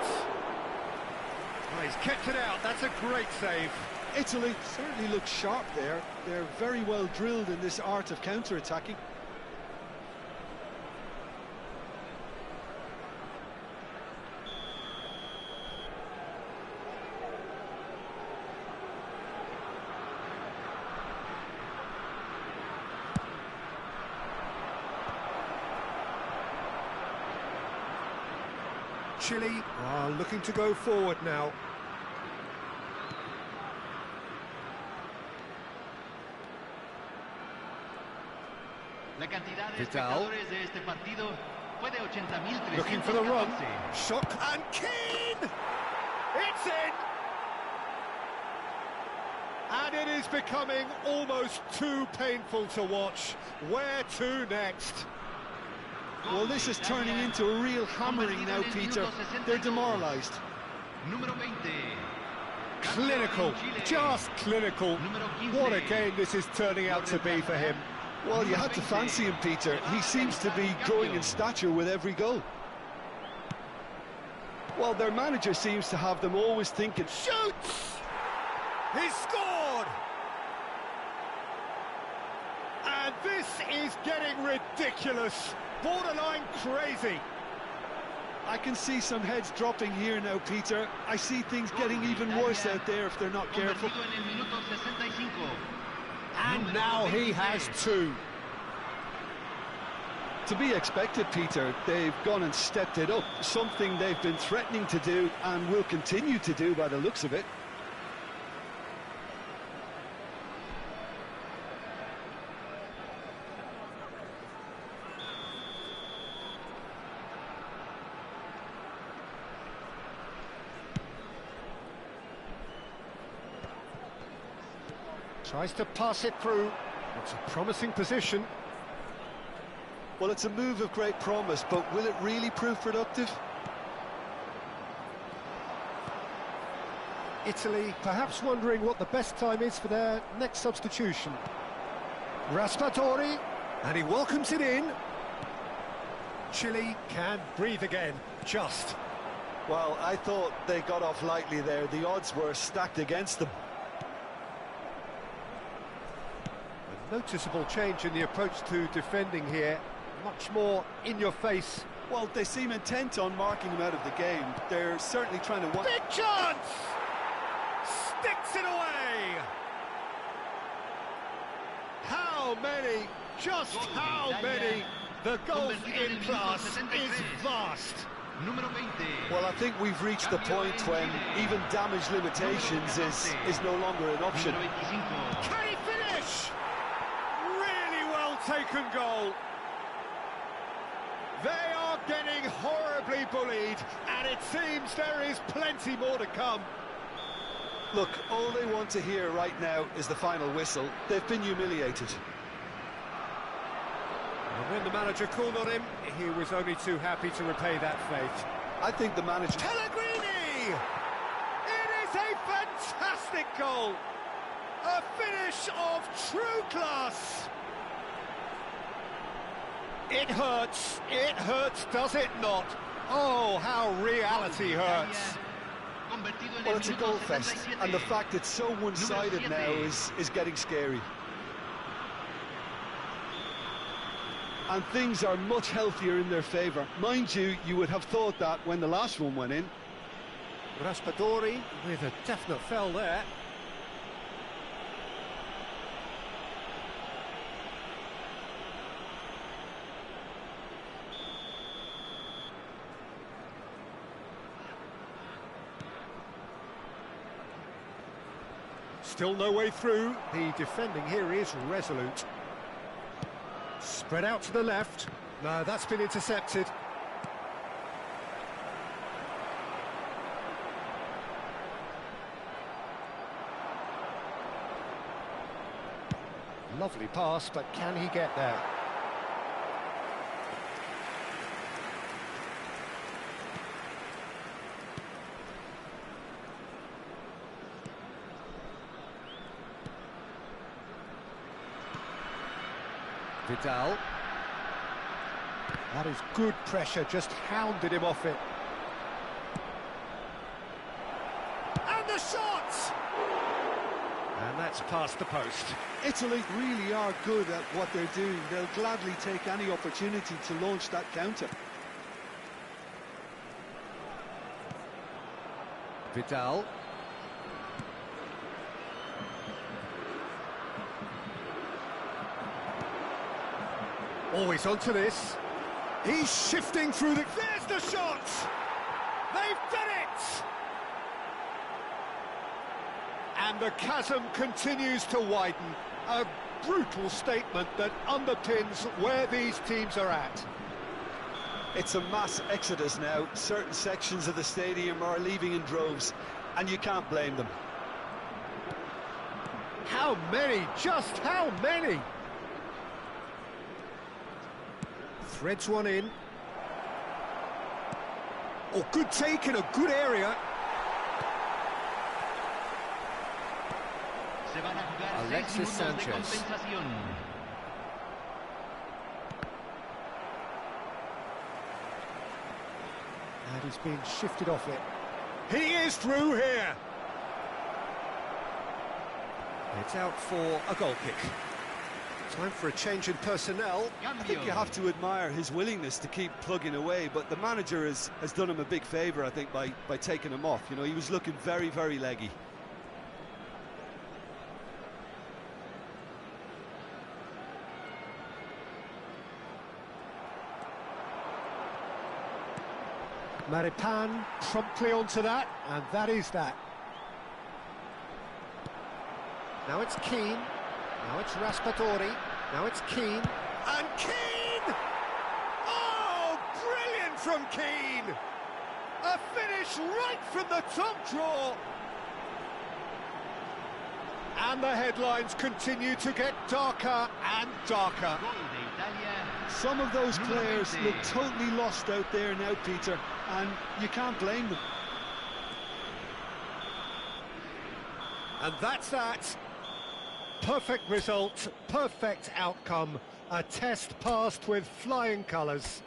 Oh, he's kept it out. That's a great save. Italy certainly looks sharp there. They're very well drilled in this art of counter-attacking. Chile are looking to go forward now. La cantidad de Vidal. espectadores de este partido fue de 80.314. Looking for the run. Shot and Keane! It's in! And it is becoming almost too painful to watch. Where to next? Well, this is turning into a real hammering now, Peter. They're demoralised. Número 20. Clinical, just clinical. What a game this is turning out to be for him. Well, you had to fancy him, Peter. He seems to be growing in stature with every goal. Well, their manager seems to have them always thinking... Shoots! He's scored! And this is getting ridiculous. Borderline crazy. I can see some heads dropping here now, Peter. I see things getting even worse out there if they're not careful. And now he has two. To be expected, Peter. They've gone and stepped it up. Something they've been threatening to do and will continue to do by the looks of it. Tries to pass it through. It's a promising position. Well, it's a move of great promise, but will it really prove productive? Italy perhaps wondering what the best time is for their next substitution. Raspadori, and he welcomes it in. Chile can breathe again, just. Well, I thought they got off lightly there. The odds were stacked against them. A noticeable change in the approach to defending here. Much more in your face. Well, they seem intent on marking him out of the game. They're certainly trying to... Big chance! Sticks it away! How many, just how many? The gulf in class is vast. Well, I think we've reached the point when even damage limitations is no longer an option. Can he finish? Really well taken goal. They are getting horribly bullied, and it seems there is plenty more to come. Look, all they want to hear right now is the final whistle. They've been humiliated. And when the manager called on him, he was only too happy to repay that fate. I think the manager... Pellegrini! It is a fantastic goal! A finish of true class! It hurts, does it not? Oh, how reality hurts. Well, it's a goal fest, and the fact it's so one-sided now is getting scary. and things are much healthier in their favour. Mind you, you would have thought that when the last one went in. Raspadori with a definite foul there. Still no way through. The defending here is resolute. Spread out to the left. No, that's been intercepted. Lovely pass, but can he get there? Vidal. That is good pressure, just hounded him off it. And the shot! And that's past the post. Italy really are good at what they're doing. They'll gladly take any opportunity to launch that counter. Vidal. Always onto this. He's shifting through the... There's the shot! They've done it! And the chasm continues to widen. A brutal statement that underpins where these teams are at. It's a mass exodus now. Certain sections of the stadium are leaving in droves, and you can't blame them. How many? Just how many? Threads one in. Oh, good take in a good area. Se van a jugar Alexis 6 minutos de Sanchez. compensación. And he's being shifted off it. He is through here. It's out for a goal kick. Time for a change in personnel. I think you have to admire his willingness to keep plugging away, but the manager has done him a big favour, I think, by taking him off. You know, he was looking very, very leggy. Maripan promptly onto that, and that is that. Now it's Keane. Now it's Raspadori. Now it's Keane. And Keane! Oh, brilliant from Keane! A finish right from the top draw. And the headlines continue to get darker and darker. Gol de Italia. Some of those players look totally lost out there now, Peter, and you can't blame them. And that's that. Perfect result, perfect outcome. A test passed with flying colours.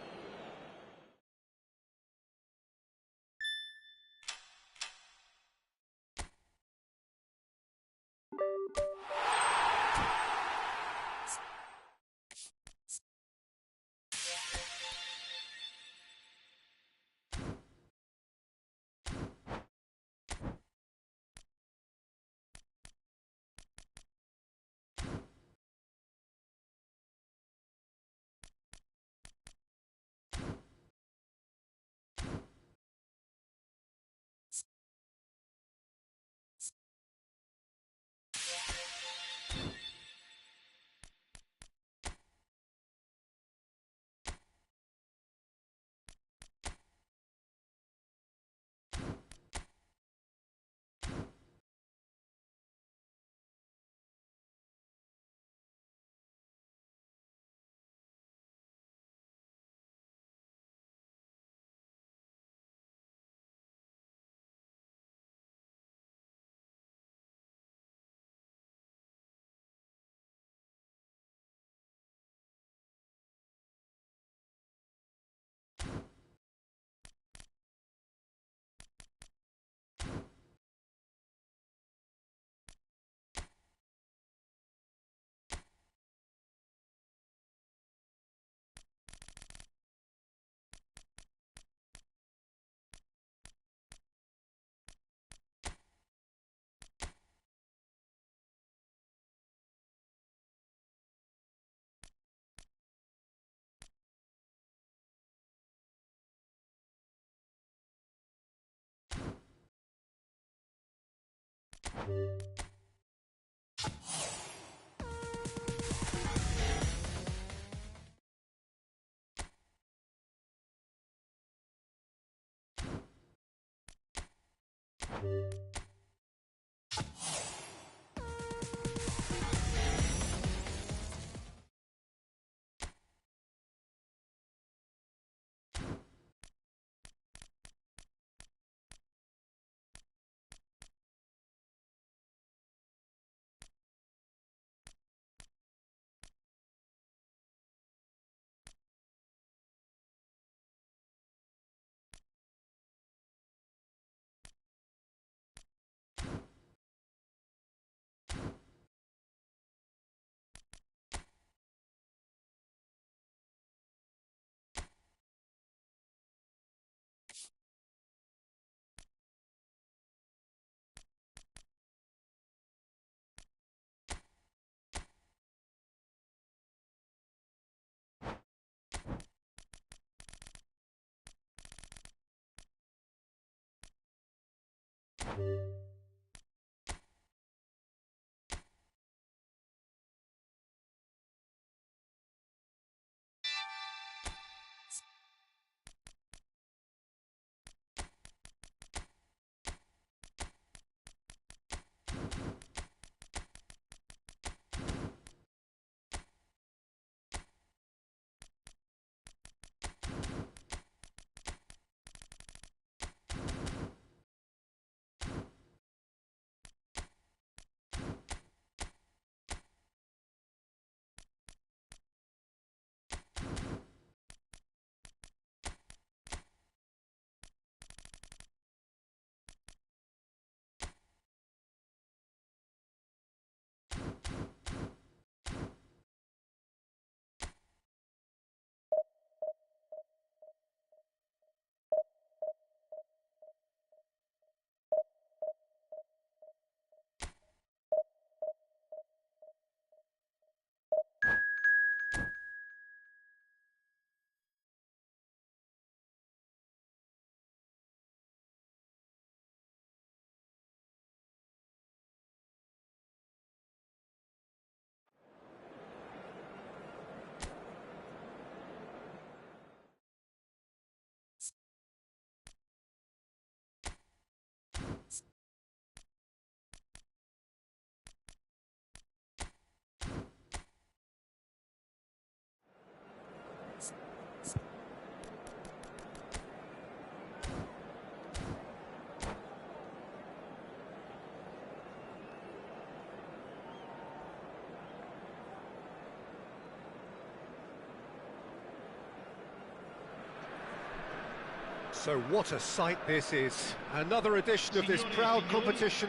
So what a sight this is. Another edition of this proud competition,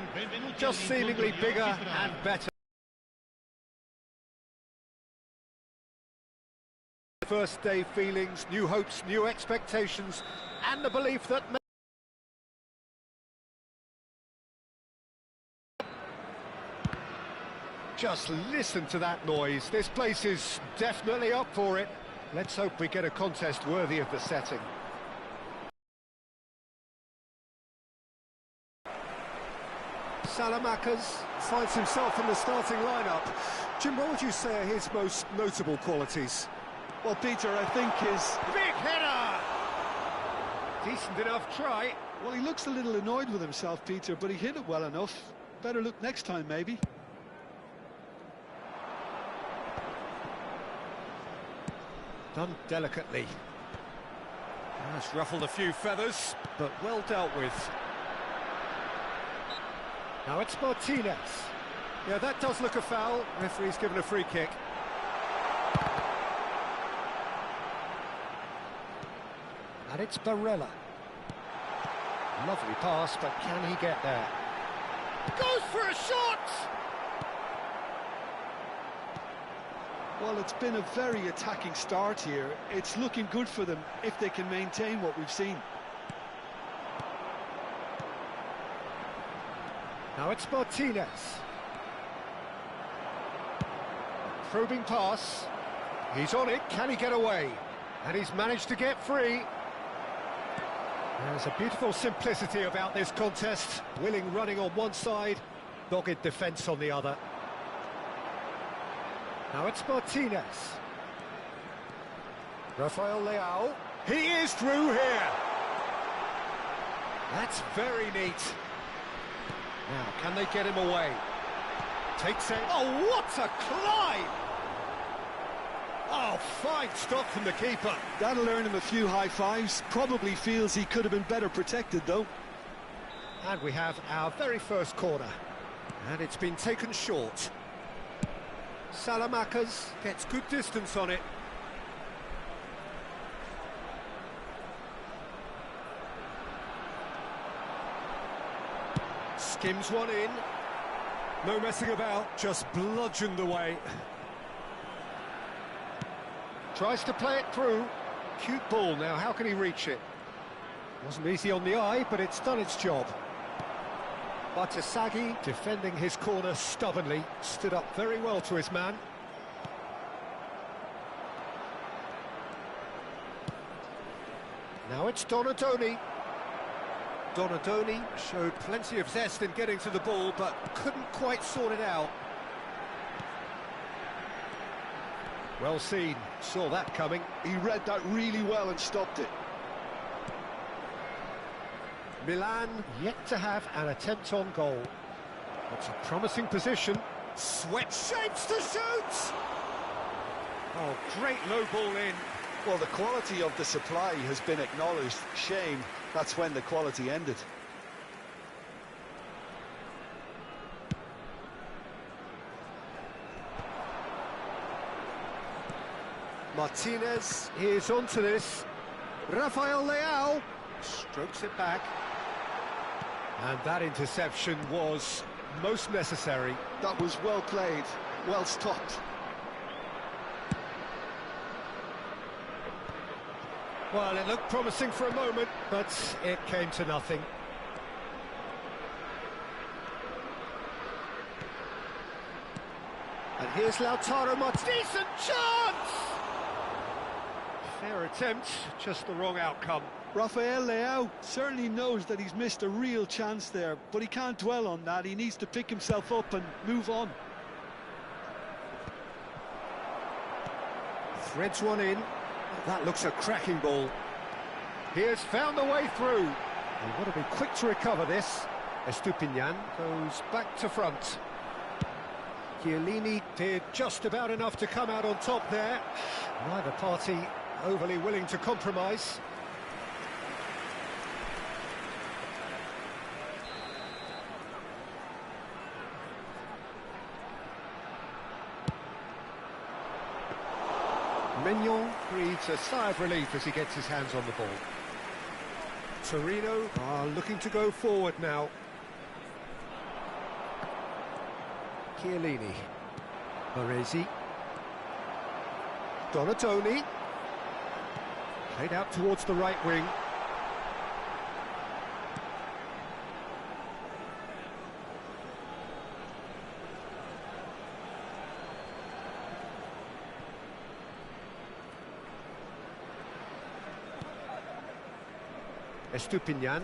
just seemingly bigger and better. First day feelings, new hopes, new expectations, and the belief that... Just listen to that noise. This place is definitely up for it. Let's hope we get a contest worthy of the setting. Salamakers finds himself in the starting lineup. Jim, what would you say are his most notable qualities? Well, Peter, I think his... Big header! Decent enough try. Well, he looks a little annoyed with himself, Peter, but he hit it well enough. Better look next time, maybe. Done delicately. That's ruffled a few feathers, but well dealt with. Now it's Martinez. Yeah, that does look a foul. Referee's given a free kick. And it's Barella. Lovely pass, but can he get there? Goes for a shot! Well, it's been a very attacking start here. It's looking good for them if they can maintain what we've seen. Now it's Martinez. Probing pass. He's on it. Can he get away? And he's managed to get free. There's a beautiful simplicity about this contest. Willing running on one side, Dogged defence on the other. Now it's Martinez. Rafael Leao. He is through here. That's very neat. Now, can they get him away? Takes it. Oh, what a climb! Oh, fine stop from the keeper. That'll earn him a few high fives. Probably feels he could have been better protected, though. And we have our very first corner. And it's been taken short. Salamakers gets good distance on it. Skims one in. No messing about, just bludgeoned away. Tries to play it through. Cute ball now, how can he reach it? Wasn't easy on the eye, but it's done its job. Batasagi defending his corner stubbornly, stood up very well to his man. Now it's Donadoni. Donadoni showed plenty of zest in getting to the ball, but couldn't quite sort it out. Well seen, saw that coming. He read that really well and stopped it. Milan yet to have an attempt on goal. That's a promising position. Sweat shapes to shoot! Oh, great low ball in. Well, the quality of the supply has been acknowledged. Shame, that's when the quality ended. Martinez is onto this. Rafael Leao strokes it back. And that interception was most necessary. That was well played, well stopped. Well, it looked promising for a moment, but it came to nothing. And here's Lautaro Martinez. Decent chance! Fair attempt, just the wrong outcome. Rafael Leao certainly knows that he's missed a real chance there, but he can't dwell on that. He needs to pick himself up and move on. Threads one in. That looks a cracking ball. He has found the way through. They've got to be quick to recover this. Estupinian goes back to front. Chiellini did just about enough to come out on top there. Neither party overly willing to compromise. Mignon breathes a sigh of relief as he gets his hands on the ball. Torino are looking to go forward now. Chiellini. Baresi. Donatoni. Played out towards the right wing. Estupinian.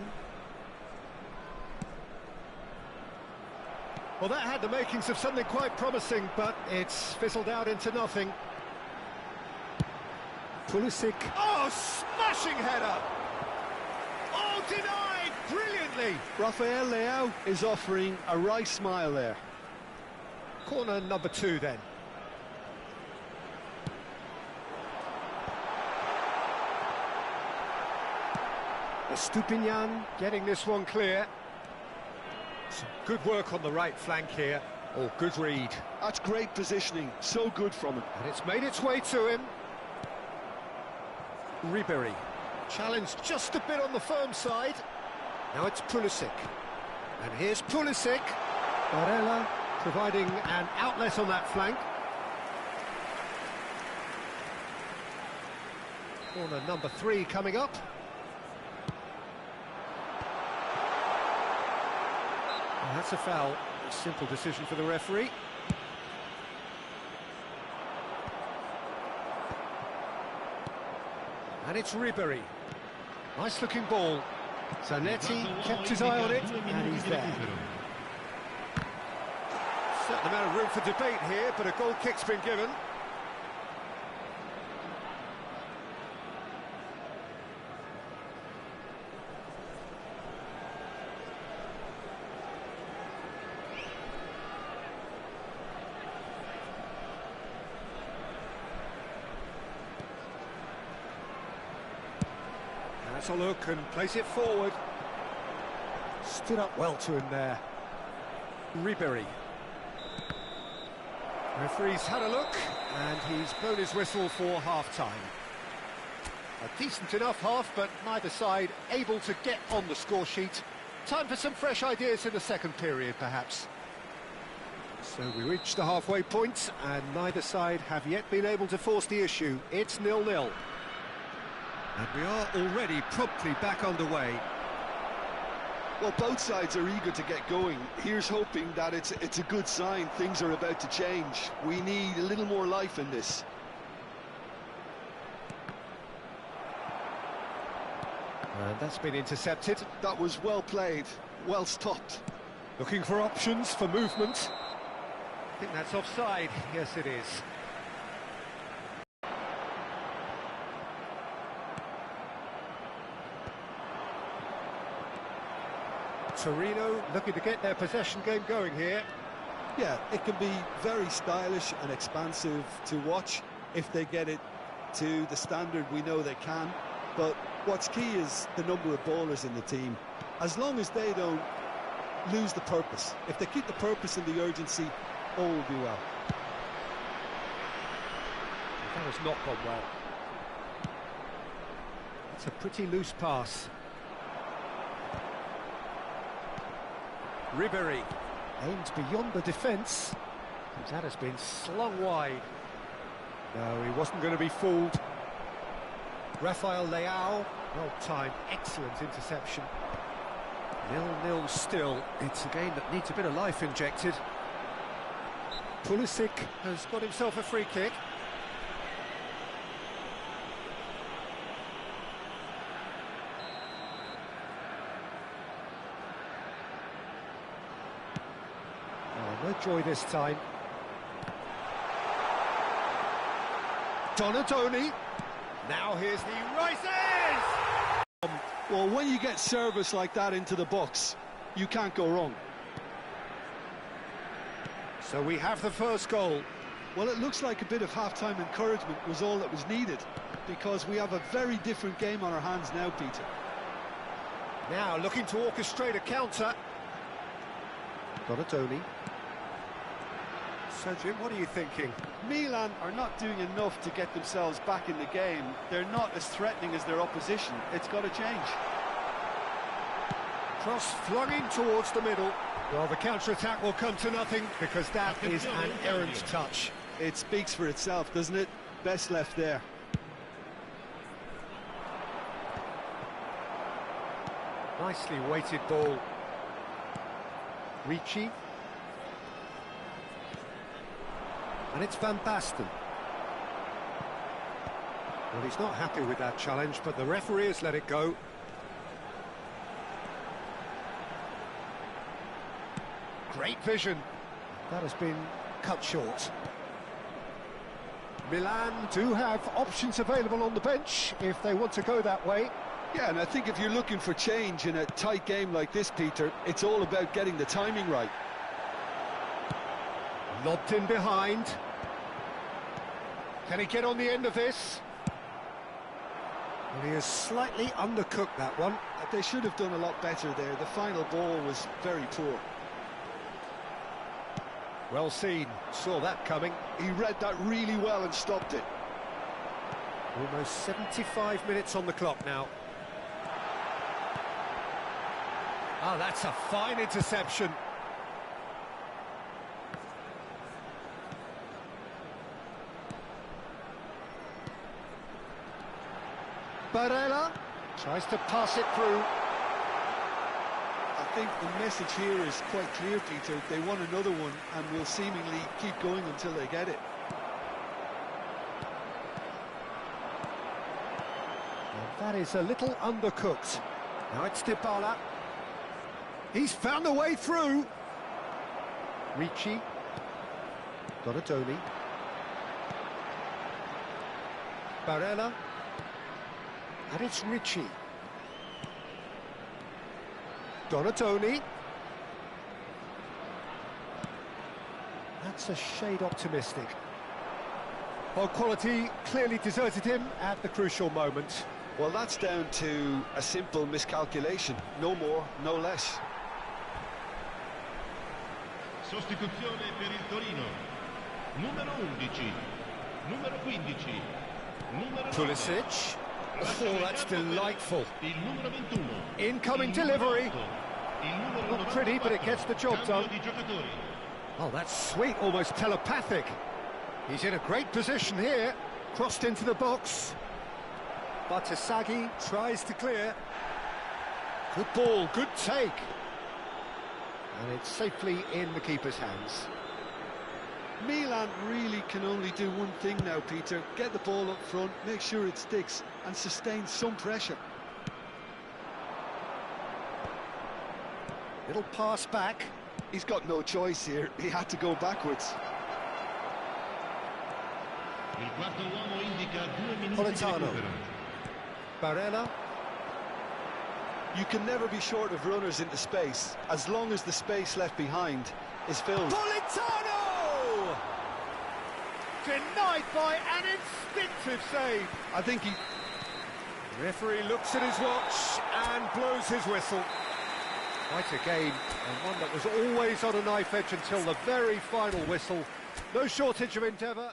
Well, that had the makings of something quite promising, but it's fizzled out into nothing. Pulisic. Oh, smashing header! Oh, denied brilliantly! Rafael Leao is offering a wry smile there. Corner number 2 then. Estupinian getting this one clear. Some good work on the right flank here. Oh, good read. That's great positioning, so good from him. And it's made its way to him. Ribery. Challenged just a bit on the firm side. Now it's Pulisic. And here's Pulisic. Barella providing an outlet on that flank. Corner number 3 coming up. And that's a foul. A simple decision for the referee. And it's Ribery. Nice looking ball. Zanetti kept his eye on it, and he's there. Not the amount of room for debate here, but a goal kick's been given. That's a look and plays it forward. Stood up well to him there. Ribery. Referee's had a look and he's blown his whistle for half-time. A decent enough half, but neither side able to get on the score sheet. Time for some fresh ideas in the second period, perhaps. So we reach the halfway point and neither side have yet been able to force the issue. It's 0-0. And we are already promptly back underway. Well, both sides are eager to get going. Here's hoping that it's a good sign. Things are about to change. We need a little more life in this. And that's been intercepted. That was well played, well stopped. Looking for options for movement. I think that's offside. Yes, it is. Torino looking to get their possession game going here. Yeah, it can be very stylish and expansive to watch if they get it to the standard we know they can. But what's key is the number of ballers in the team. As long as they don't lose the purpose, if they keep the purpose and the urgency, all will be well. That has not gone well. It's a pretty loose pass. Ribery aimed beyond the defence. That has been slung wide. No, he wasn't going to be fooled. Rafael Leao, well-timed, excellent interception. 0-0 still. It's a game that needs a bit of life injected. Pulisic has got himself a free kick. Oh, no joy this time. Donadoni. Now here's the rises! Well, when you get service like that into the box, you can't go wrong. So we have the first goal. Well, it looks like a bit of half-time encouragement was all that was needed, because we have a very different game on our hands now, Peter. Now looking to orchestrate a counter. Donadoni. So Jim, what are you thinking? Milan are not doing enough to get themselves back in the game. They're not as threatening as their opposition. It's got to change. Cross flung in towards the middle. Well, the counter-attack will come to nothing because that is an errant touch. It speaks for itself, doesn't it? Best left there. Nicely weighted ball. Ricci. And it's Van Basten. Well, he's not happy with that challenge, but the referee has let it go. Great vision. That has been cut short. Milan do have options available on the bench if they want to go that way. Yeah, and I think if you're looking for change in a tight game like this, Peter, it's all about getting the timing right. Lobbed in behind. Can he get on the end of this? Well, he has slightly undercooked that one. They should have done a lot better there. The final ball was very poor. Well seen. Saw that coming. He read that really well and stopped it. Almost 75 minutes on the clock now. Oh, that's a fine interception. Barella tries to pass it through. I think the message here is quite clear, Peter. They want another one and will seemingly keep going until they get it. Well, that is a little undercooked. Now it's Dybala. He's found a way through. Ricci. Donatoni. Barella. And it's Ricci. Donatoni. That's a shade optimistic. Well, quality clearly deserted him at the crucial moment. Well, that's down to a simple miscalculation. No more, no less. Sostituzione per il Torino. Numero 11. Numero 15. Numero 9. Pulisic. Oh, that's delightful. Il numero 21. Incoming Il delivery. numero 8. Il numero Not pretty, but it 94. gets the job Cambio done. di giocatori. Oh, that's sweet, almost telepathic. He's in a great position here. Crossed into the box. But Asagi tries to clear. Good ball, good take. And it's safely in the keeper's hands. Milan really can only do one thing now, Peter. Get the ball up front, make sure it sticks, and sustain some pressure. Little pass back. He's got no choice here. He had to go backwards. Il quarto uomo indica 2 minuti di Politano. recupero. Barella. You can never be short of runners into space, as long as the space left behind is filled. Politano! Denied by an instinctive save. I think he... Referee looks at his watch and blows his whistle. Quite a game, and one that was always on a knife edge until the very final whistle. No shortage of endeavour.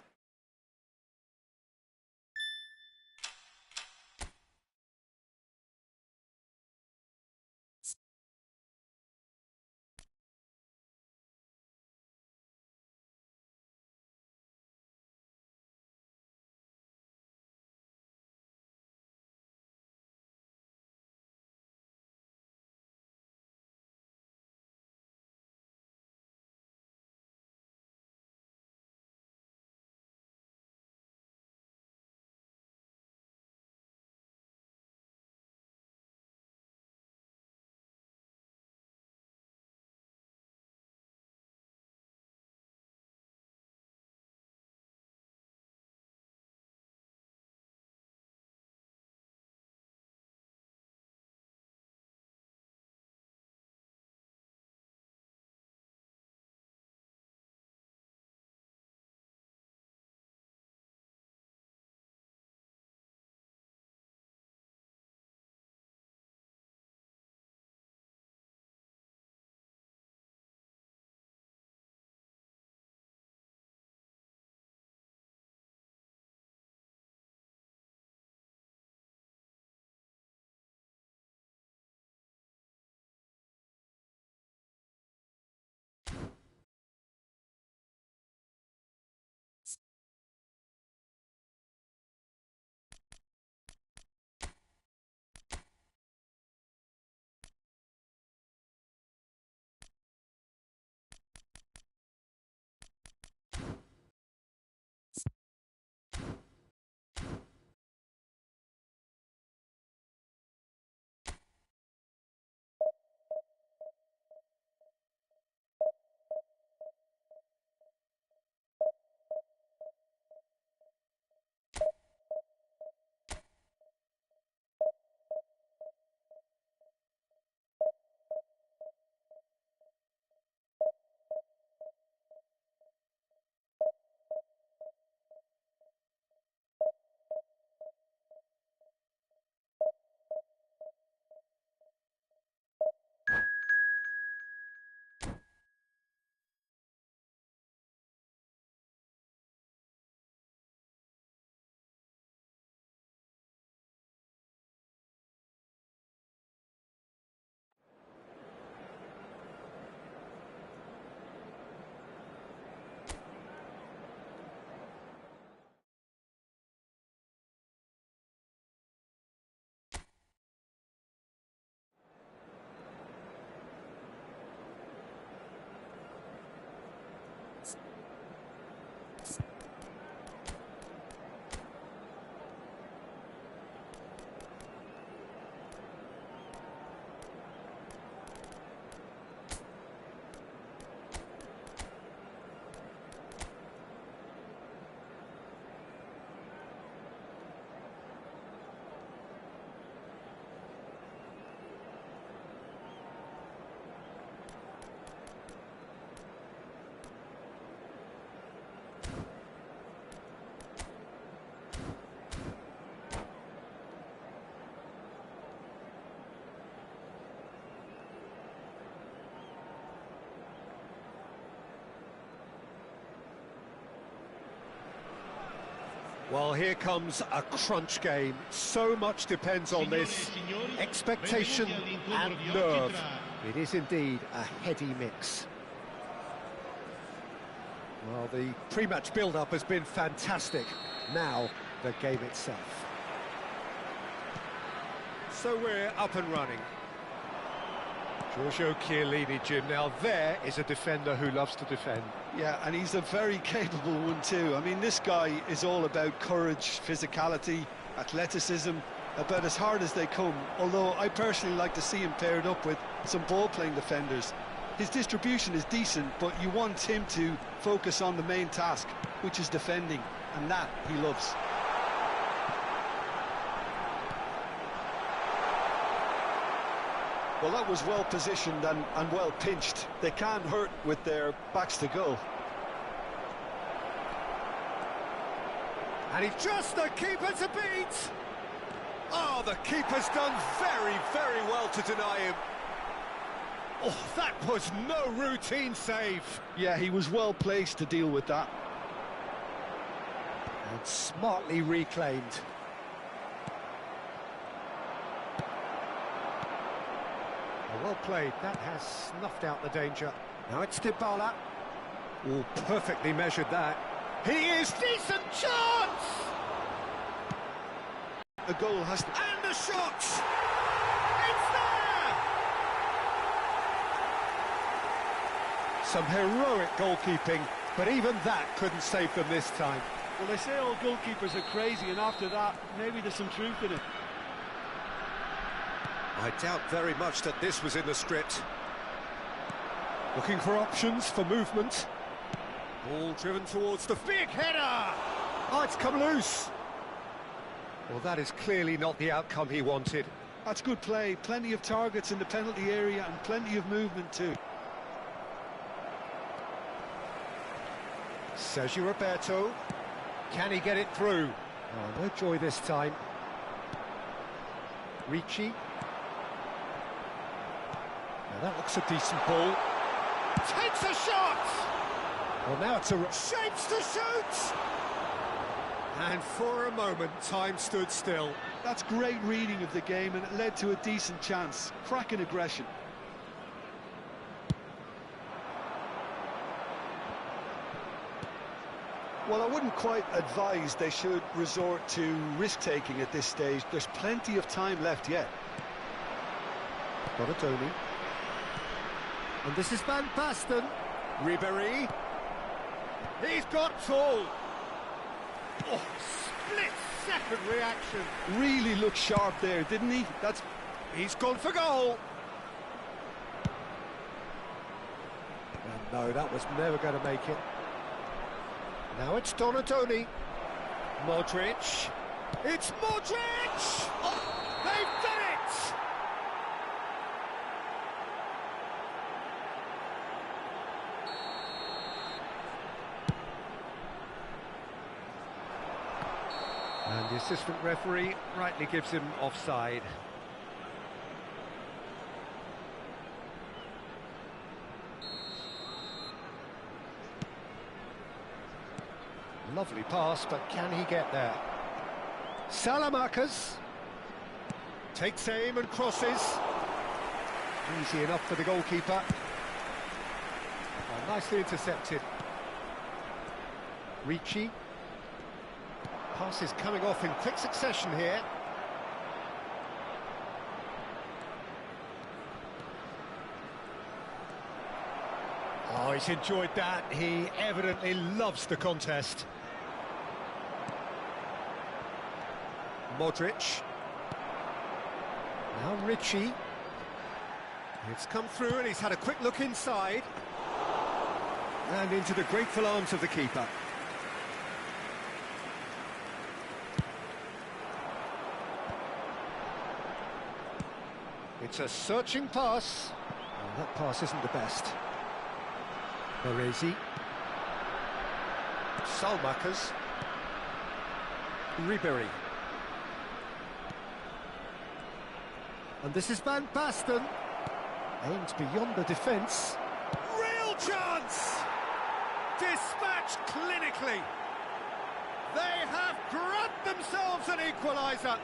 Well, here comes a crunch game. So much depends on this. Expectation and nerve. It is indeed a heady mix. Well, the pre-match build-up has been fantastic. Now, the game itself. So we're up and running. Giorgio Chiellini, Jim. Now there is a defender who loves to defend. Yeah, and he's a very capable one too. I mean, this guy is all about courage, physicality, athleticism, about as hard as they come. Although I personally like to see him paired up with some ball-playing defenders. His distribution is decent, but you want him to focus on the main task, which is defending, and that he loves. Well, that was well positioned and well pinched. They can't hurt with their backs to goal. And he's just the keeper to beat! Oh, the keeper's done very, very well to deny him. Oh, that was no routine save. Yeah, he was well placed to deal with that. And smartly reclaimed. Well played, that has snuffed out the danger. Now it's Dybala. Oh, perfectly measured that. He is decent chance! A goal has to... And the shot! It's there! Some heroic goalkeeping, but even that couldn't save them this time. Well, they say all goalkeepers are crazy, and after that, maybe there's some truth in it. I doubt very much that this was in the script. Looking for options for movement. Ball driven towards the big header! Oh, it's come loose! Well, that is clearly not the outcome he wanted. That's good play. Plenty of targets in the penalty area and plenty of movement too. Sergio Roberto. Can he get it through? Oh, no joy this time. Ricci. Now that looks a decent ball. Takes a shot! Well, now it's a... Shapes to shoot! And for a moment, time stood still. That's great reading of the game, and it led to a decent chance. Cracking aggression. Well, I wouldn't quite advise they should resort to risk-taking at this stage. There's plenty of time left yet. Donatoni. And this is Van Basten. Ribéry. He's got tall. Oh, split-second reaction. Really looked sharp there, didn't he? He's gone for goal. And no, that was never going to make it. Now it's Donatoni. Modric. It's Modric! Oh, they've done it! And the assistant referee rightly gives him offside. Lovely pass, but can he get there? Salamanca's takes aim and crosses. Easy enough for the goalkeeper. Oh, nicely intercepted. Ricci. Passes coming off in quick succession here. Oh, he's enjoyed that. He evidently loves the contest. Modric. Now Ricci. It's come through and he's had a quick look inside. And into the grateful arms of the keeper. It's a searching pass. Oh, that pass isn't the best. Baresi. Salmakers. Ribéry. And this is Van Basten. Aims beyond the defence. Real chance! Dispatched clinically. They have grabbed themselves an equaliser.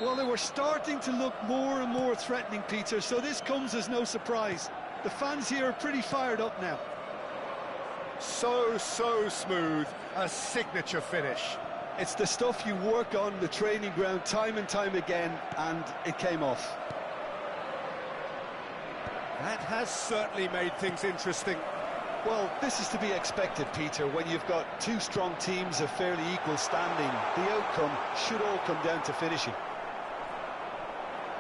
Well, they were starting to look more and more threatening, Peter, so this comes as no surprise. The fans here are pretty fired up now. So smooth, a signature finish. It's the stuff you work on the training ground time and time again, and it came off. That has certainly made things interesting. Well, this is to be expected, Peter, when you've got two strong teams of fairly equal standing. The outcome should all come down to finishing.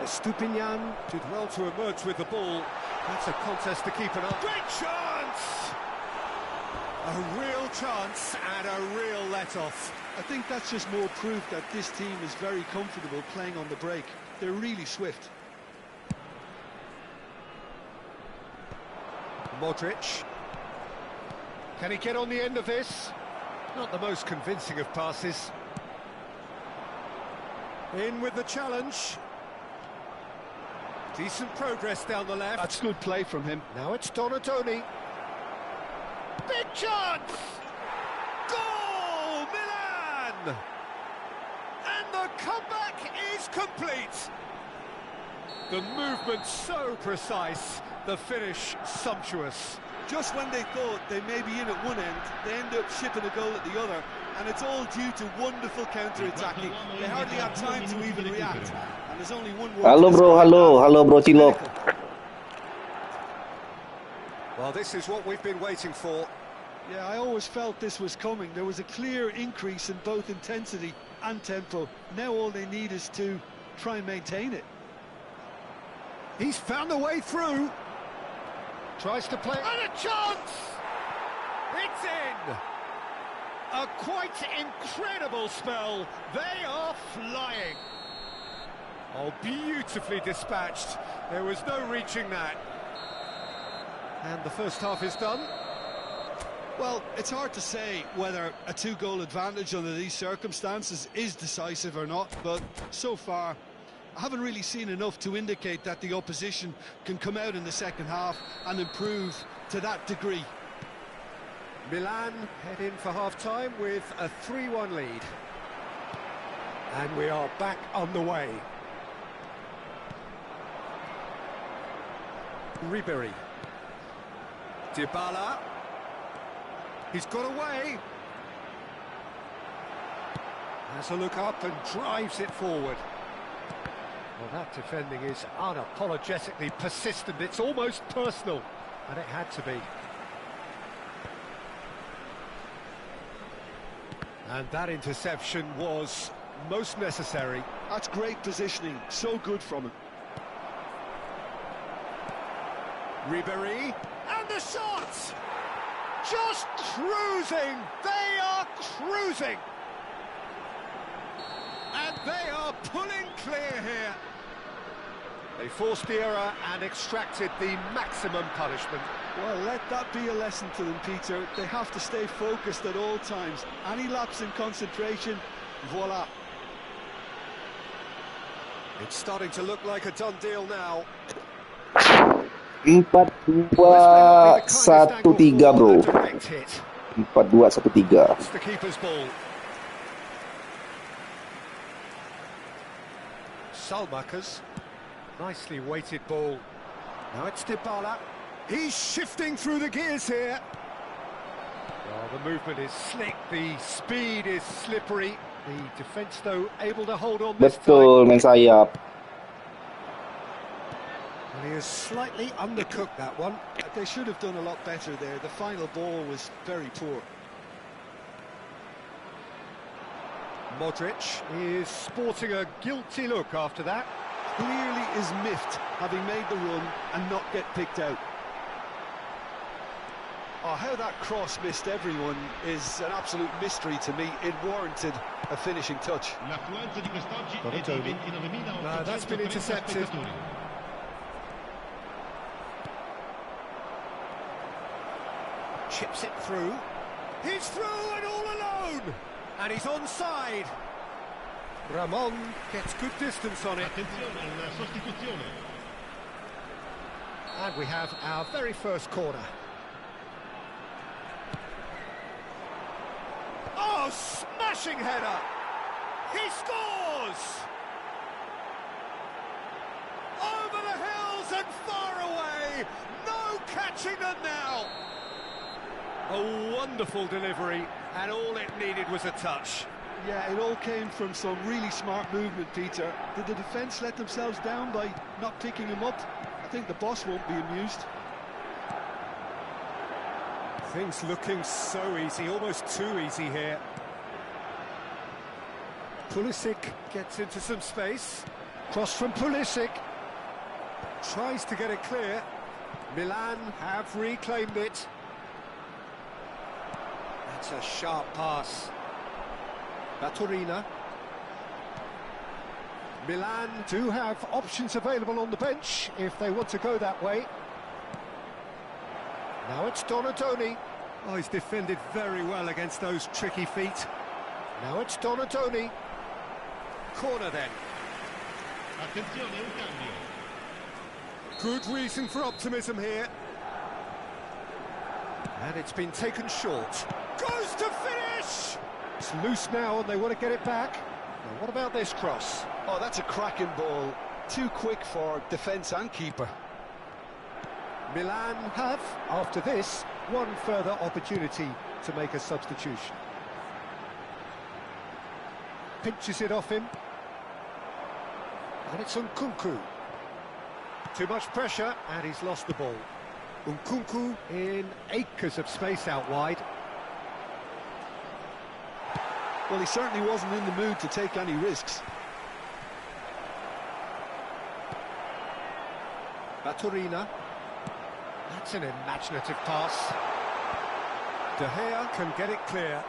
Estupinian did well to emerge with the ball. That's a contest to keep an eye. Great chance! A real chance and a real let-off. I think that's just more proof that this team is very comfortable playing on the break. They're really swift. Modric. Can he get on the end of this? Not the most convincing of passes. In with the challenge. Decent progress down the left. That's good play from him. Now it's Donatoni. Big chance! Goal! Milan! And the comeback is complete. The movement so precise, the finish sumptuous. Just when they thought they may be in at one end, they end up shipping a goal at the other, and it's all due to wonderful counter-attacking. They hardly have time to even react, and there's only one word. Halo bro, halo bro Cilok. Well, this is what we've been waiting for. Yeah, I always felt this was coming. There was a clear increase in both intensity and tempo. Now all they need is to try and maintain it. He's found a way through. Tries to play, and a chance! It's in! A quite incredible spell. They are flying. Oh, beautifully dispatched. There was no reaching that. And the first half is done. Well, it's hard to say whether a two-goal advantage under these circumstances is decisive or not, but so far I haven't really seen enough to indicate that the opposition can come out in the second half and improve to that degree. Milan head in for half-time with a 3-1 lead. And we are back on the way. Ribery. Dybala. He's got away. Has a look up and drives it forward. Well, that defending is unapologetically persistent. It's almost personal, and it had to be. And that interception was most necessary. That's great positioning, so good from him. Ribery, and the shot! Just cruising! They are cruising! And they are pulling clear here. They forced the error and extracted the maximum punishment. Well, let that be a lesson to them, Peter. They have to stay focused at all times. Any lapse in concentration, voila. It's starting to look like a done deal now. 4-2-1-3 bro. 4-2-1-3. It's the keeper's ball. Salmakers. Nicely weighted ball. Now it's Dybala. He's shifting through the gears here. Well, the movement is slick, the speed is slippery. The defence, though, able to hold on this Betul, main sayap. And he has slightly undercooked that one. They should have done a lot better there. The final ball was very poor. Modric is sporting a guilty look after that. Clearly is miffed, having made the run and not get picked out. Oh, how that cross missed everyone is an absolute mystery to me. It warranted a finishing touch. No, that's been intercepted. Chips it through. He's through and all alone. And he's onside. Ramon gets good distance on it. And we have our very first corner. Oh, Smashing header! He scores! Over the hills and far away! No catching them now! A wonderful delivery, and all it needed was a touch. Yeah, it all came from some really smart movement, Peter. Did the defence let themselves down by not picking him up? I think the boss won't be amused. Things looking so easy, almost too easy here. Pulisic gets into some space. Cross from Pulisic. Tries to get it clear. Milan have reclaimed it. That's a sharp pass. Baturina. Milan do have options available on the bench if they want to go that way. Now it's Donadoni. Oh, he's defended very well against those tricky feet. Now it's Donadoni. Corner then. Attenzione, un cambio. Good reason for optimism here. And it's been taken short. Goes to finish! It's loose now and they want to get it back. Now what about this cross? Oh, that's a cracking ball. Too quick for defence and keeper. Milan have, after this, one further opportunity to make a substitution. Pinches it off him. And it's Nkunku. Too much pressure, and he's lost the ball. Nkunku in acres of space out wide. Well, he certainly wasn't in the mood to take any risks. Baturina. That's an imaginative pass. De Gea can get it clear.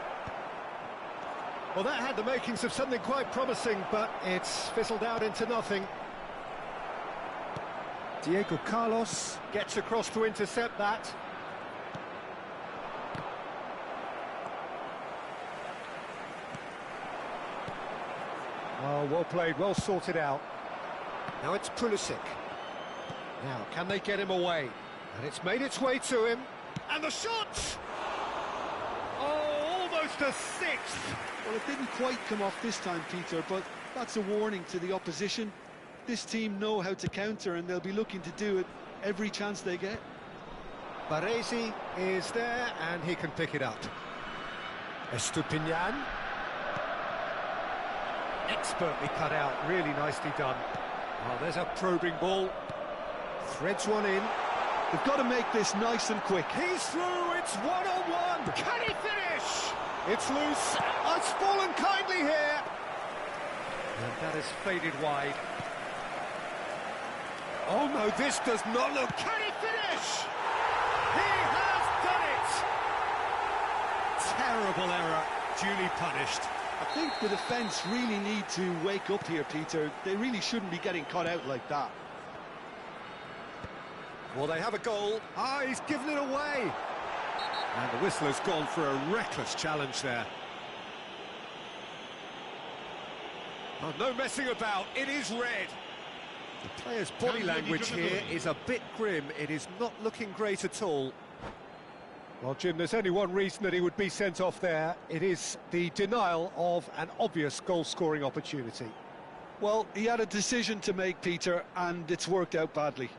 Well, that had the makings of something quite promising, but it's fizzled out into nothing. Diego Carlos gets across to intercept that. Oh, well played, well sorted out. Now it's Pulisic. Now, can they get him away? And it's made its way to him. And the shot! Oh, almost a sixth! Well, it didn't quite come off this time, Peter, but that's a warning to the opposition. This team know how to counter, and they'll be looking to do it every chance they get. Baresi is there, and he can pick it up. Estupinian. Expertly cut out, really nicely done. Oh, there's a probing ball. Threads one in. They've got to make this nice and quick. He's through, it's one-on-one. Can he finish? It's loose. Oh, it's fallen kindly here. And that has faded wide. Oh no, this does not look... Can he finish? He has done it! Terrible error, duly punished. I think the defence really need to wake up here, Peter. They really shouldn't be getting caught out like that. Well, they have a goal. Ah, he's given it away. And the whistler's gone for a reckless challenge there. Oh, no messing about, it is red. The player's body language here is a bit grim. It is not looking great at all. Well, Jim, there's only one reason that he would be sent off there. It is the denial of an obvious goal-scoring opportunity. Well, he had a decision to make, Peter, and it's worked out badly.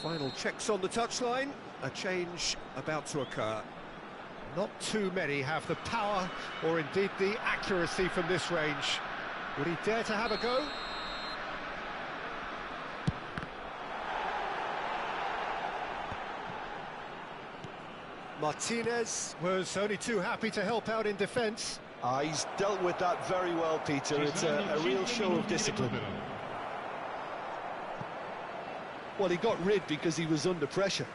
Final checks on the touchline, a change about to occur. Not too many have the power or indeed the accuracy from this range. Would he dare to have a go? Martinez was only too happy to help out in defence. He's dealt with that very well, Peter. It's a real show of discipline. Well, he got rid because he was under pressure.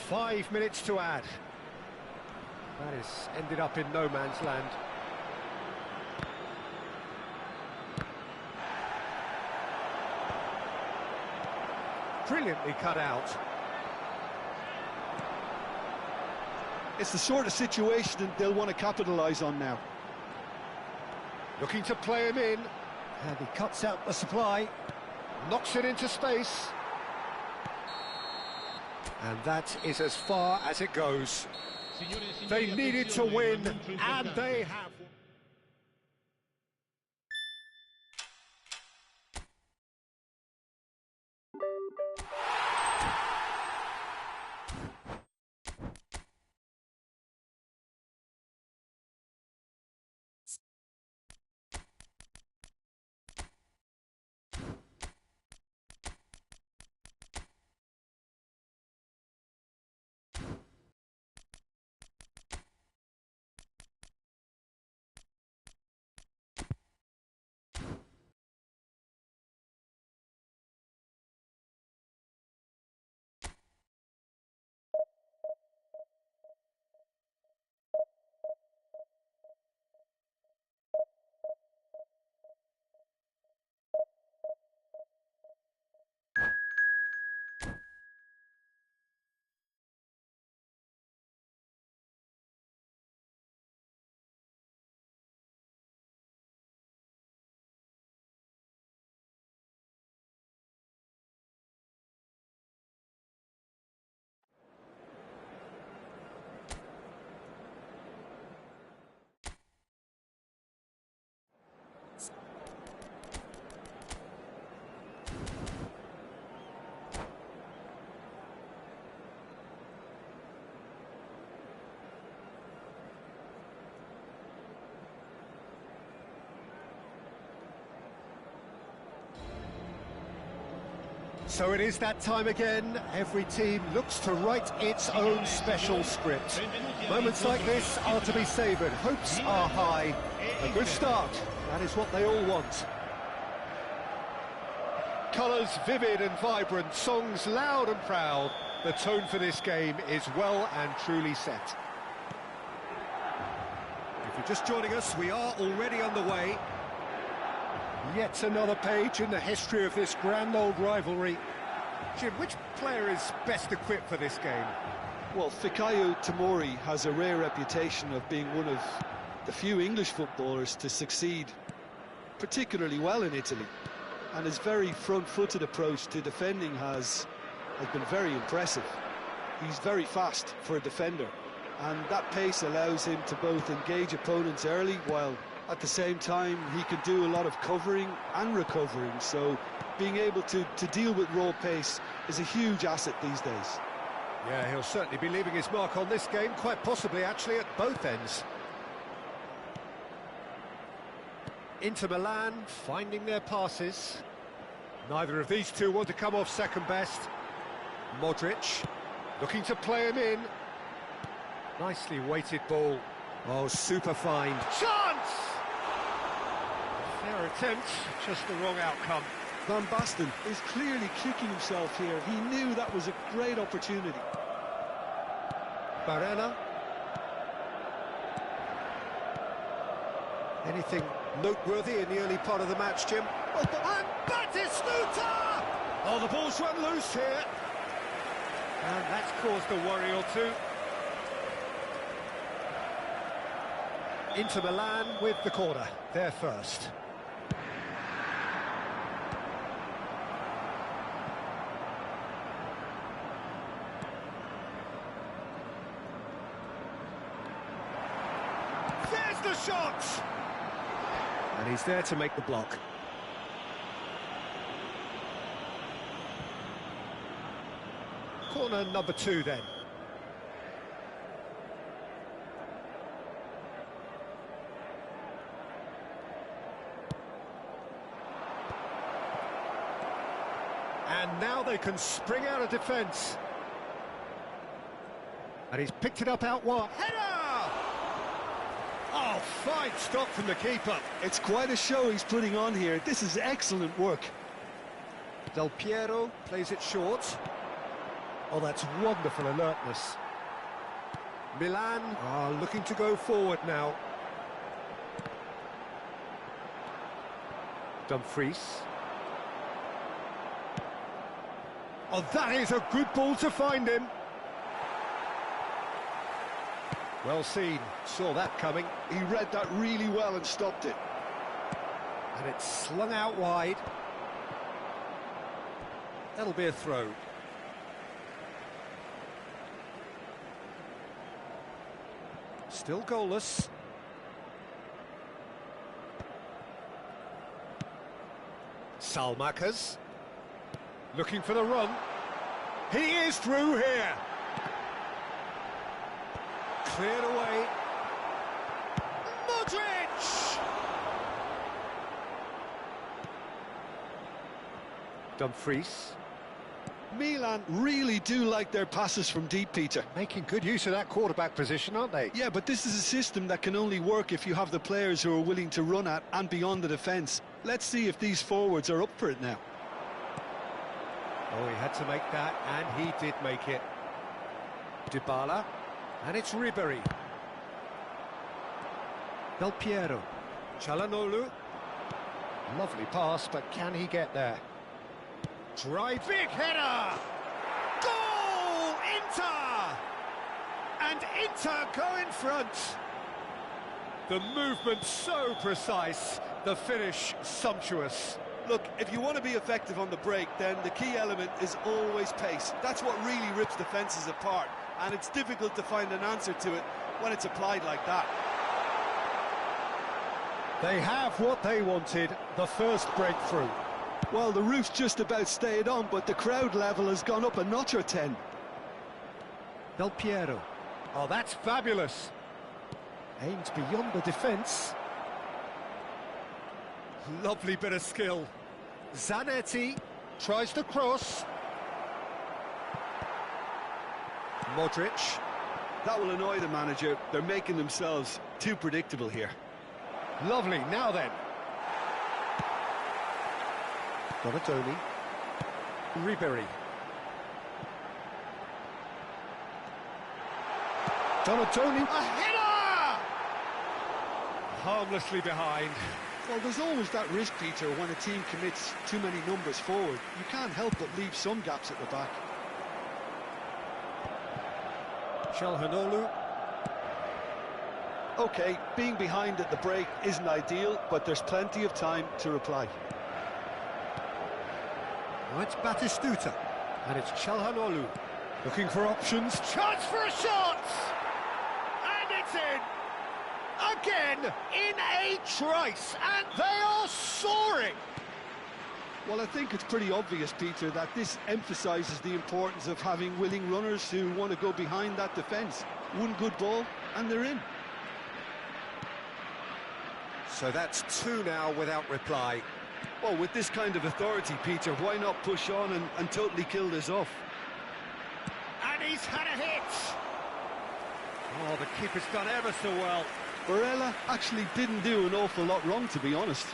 Five minutes to add. That has ended up in no man's land. Brilliantly cut out. It's the sort of situation that they'll want to capitalise on now. Looking to play him in. And he cuts out the supply. Knocks it into space. And that is as far as it goes. They needed to win, and they have. So it is that time again. Every team looks to write its own special script. Moments like this are to be savoured. Hopes are high. A good start. That is what they all want. Colours vivid and vibrant, songs loud and proud. The tone for this game is well and truly set. If you're just joining us, we are already underway. Yet another page in the history of this grand old rivalry. Jim, which player is best equipped for this game? Well, Fikayo Tomori has a rare reputation of being one of the few English footballers to succeed particularly well in Italy. And his very front-footed approach to defending has been very impressive. He's very fast for a defender, and that pace allows him to both engage opponents early, while at the same time he can do a lot of covering and recovering. So being able to deal with raw pace is a huge asset these days. Yeah, he'll certainly be leaving his mark on this game, quite possibly actually at both ends. Inter Milan finding their passes. Neither of these two want to come off second best. Modric looking to play him in. Nicely weighted ball. Oh, super fine. Chance! Fair attempt, just the wrong outcome. Van Basten is clearly kicking himself here. He knew that was a great opportunity. Barella. Anything noteworthy in the early part of the match, Jim? Oh, and Batistuta! Oh, the ball's run loose here. And that's caused a worry or two. Inter Milan with the corner, they're first. There's the shot! And he's there to make the block. Corner number 2 then. And now they can spring out of defence. And he's picked it up out wide. Header! Oh, fine stop from the keeper. It's quite a show he's putting on here. This is excellent work. Del Piero plays it short. Oh, that's wonderful alertness. Milan are looking to go forward now. Dumfries. Oh, that is a good ball to find him. Well seen, saw that coming. He read that really well and stopped it. And it's slung out wide. That'll be a throw. Still goalless. Salmakas. Looking for the run. He is through here. Cleared away. Modric! Dumfries. Milan really do like their passes from deep, Peter. Making good use of that quarterback position, aren't they? Yeah, but this is a system that can only work if you have the players who are willing to run at and beyond the defence. Let's see if these forwards are up for it now. Oh, he had to make that, and he did make it. Dybala, and it's Ribery. Del Piero. Çalhanoğlu. Lovely pass, but can he get there? Drive, big header! Goal! Inter! And Inter go in front. The movement so precise, the finish sumptuous. Look, if you want to be effective on the break, then the key element is always pace. That's what really rips defences apart, and it's difficult to find an answer to it when it's applied like that. They have what they wanted, the first breakthrough. Well, the roof's just about stayed on, but the crowd level has gone up a notch or 10. Del Piero. Oh, that's fabulous. Aimed beyond the defence. Lovely bit of skill. Zanetti tries to cross. Modric. That will annoy the manager. They're making themselves too predictable here. Lovely, now then. Donatoni. Ribery. Donatoni. A header! Harmlessly behind. Well, there's always that risk, Peter, when a team commits too many numbers forward. You can't help but leave some gaps at the back. Çalhanoğlu. OK, being behind at the break isn't ideal, but there's plenty of time to reply. Now it's Batistuta, and it's Çalhanoğlu. Looking for options. Chance for a shot! And it's in! Again, in a trice, and they are soaring! Well, I think it's pretty obvious, Peter, that this emphasises the importance of having willing runners who want to go behind that defence. One good ball, and they're in. So that's two now without reply. Well, with this kind of authority, Peter, why not push on and totally kill this off? And he's had a hit! Oh, the keeper's done ever so well. Barella actually didn't do an awful lot wrong, to be honest.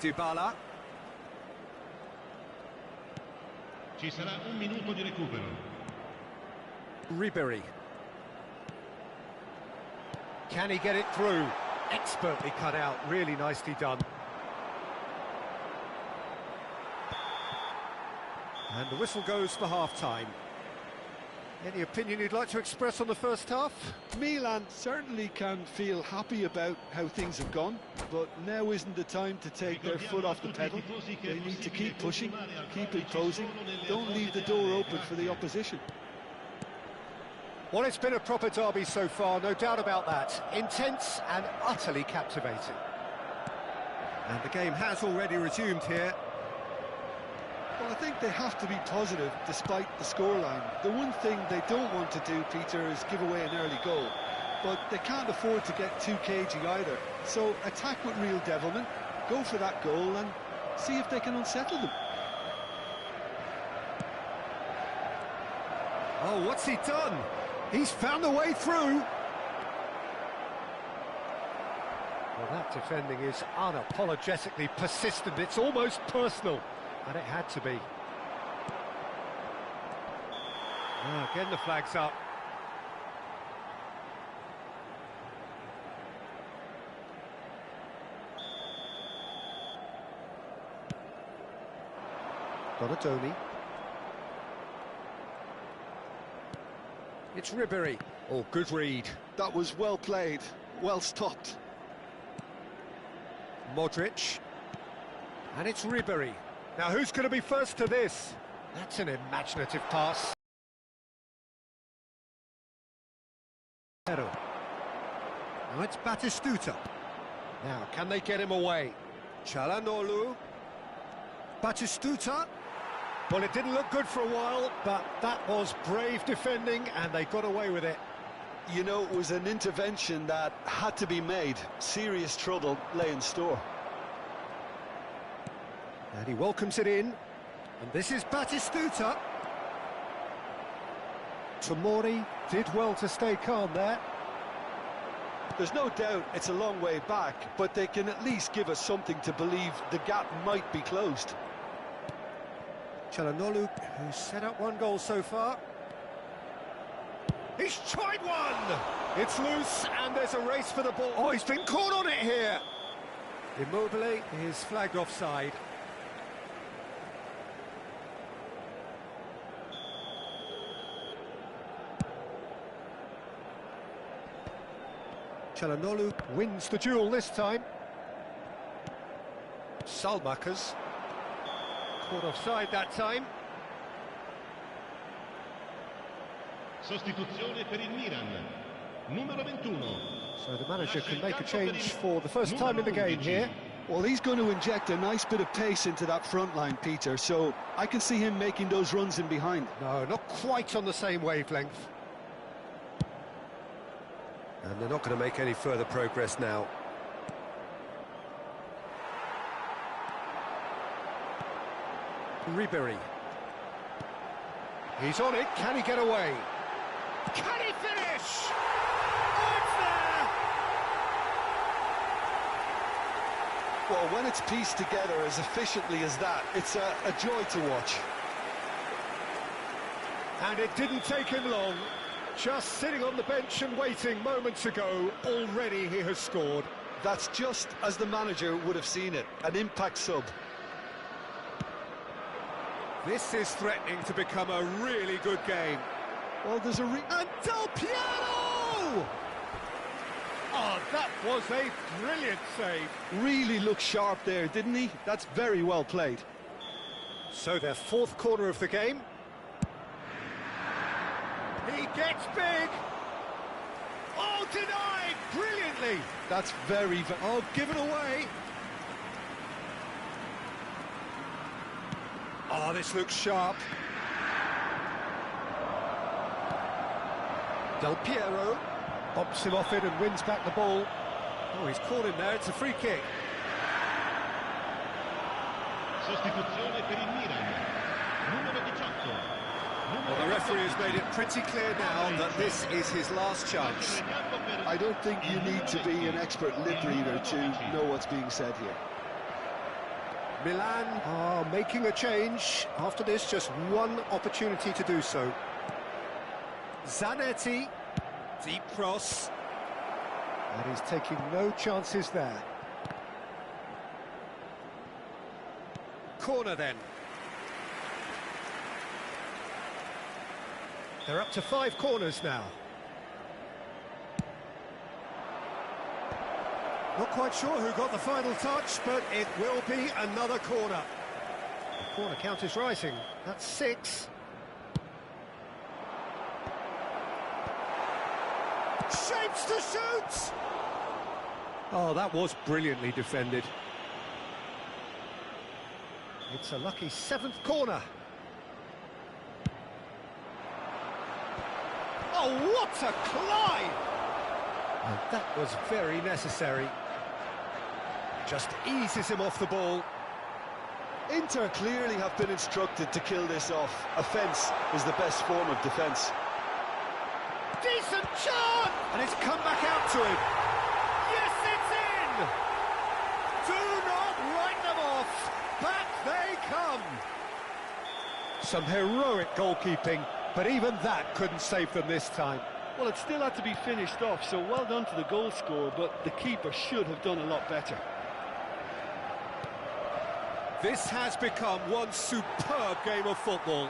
Dybala. Ci sarà un minuto di recupero. Ribery. Can he get it through? Expertly cut out, really nicely done. And the whistle goes for half-time. Any opinion you'd like to express on the first half? Milan certainly can feel happy about how things have gone, but now isn't the time to take their foot off the pedal. They need to keep pushing, keep imposing, don't leave the door open for the opposition. Well, it's been a proper derby so far, no doubt about that. Intense and utterly captivating. And the game has already resumed here. Well, I think they have to be positive despite the scoreline. The one thing they don't want to do, Peter, is give away an early goal. But they can't afford to get too cagey either. So attack with real devilment, go for that goal and See if they can unsettle them. Oh, what's he done? He's found a way through. Well, that defending is unapologetically persistent. It's almost personal, and it had to be. Again, the flag's up. Donatoni. It's Ribéry. Oh, good read. That was well played, well stopped. Modric. And it's Ribéry. Now, who's going to be first to this? That's an imaginative pass. Now it's Batistuta. Now, can they get him away? Çalhanoğlu. Batistuta. Well, it didn't look good for a while, but that was brave defending, and they got away with it. You know, it was an intervention that had to be made. Serious trouble lay in store. And he welcomes it in. And this is Batistuta. Tomori did well to stay calm there. There's no doubt it's a long way back, but they can at least give us something to believe the gap might be closed. Çalhanoğlu, who's set up one goal so far. He's tried one! It's loose, and there's a race for the ball. Oh, he's been caught on it here! Immobile is flagged offside. Çalhanoğlu wins the duel this time. Salmakers. Caught offside that time. Sostituzione per il Milan. Numero 21. So the manager can make a change for the first time in the game here. Well, he's going to inject a nice bit of pace into that front line, Peter, so I can see him making those runs in behind. No, not quite on the same wavelength. And they're not going to make any further progress now. Ribéry. He's on it, can he get away? Can he finish? Oh, it's there! Well, when it's pieced together as efficiently as that, it's a joy to watch. And it didn't take him long. Just sitting on the bench and waiting moments ago, already he has scored. That's just as the manager would have seen it, an impact sub. This is threatening to become a really good game. Well, there's a And Del Piero! Oh, that was a brilliant save. really looked sharp there, didn't he? That's very well played. So their fourth corner of the game. He gets big. Oh, denied brilliantly. That's very... Oh, given away. Oh, this looks sharp. Del Piero bumps him off it and wins back the ball. Oh, he's caught him there. It's a free kick. Sostituzione per il Milan. Numero 18. Well, the referee has made it pretty clear now that this is his last chance. I don't think you need to be an expert lip reader to know what's being said here. Milan are making a change. After this, just one opportunity to do so. Zanetti, deep cross. And he's taking no chances there. Corner then. They're up to 5 corners now. Not quite sure who got the final touch, but it will be another corner. The corner count is rising. That's 6. Shapes to shoot! Oh, that was brilliantly defended. It's a lucky 7th corner. Oh, what a climb! And that was very necessary. Just eases him off the ball. Inter clearly have been instructed to kill this off. Offence is the best form of defence. Decent shot! And it's come back out to him. Yes, it's in! Do not write them off. Back they come. Some heroic goalkeeping, but even that couldn't save them this time. Well, it still had to be finished off, so well done to the goal scorer, but the keeper should have done a lot better. This has become one superb game of football.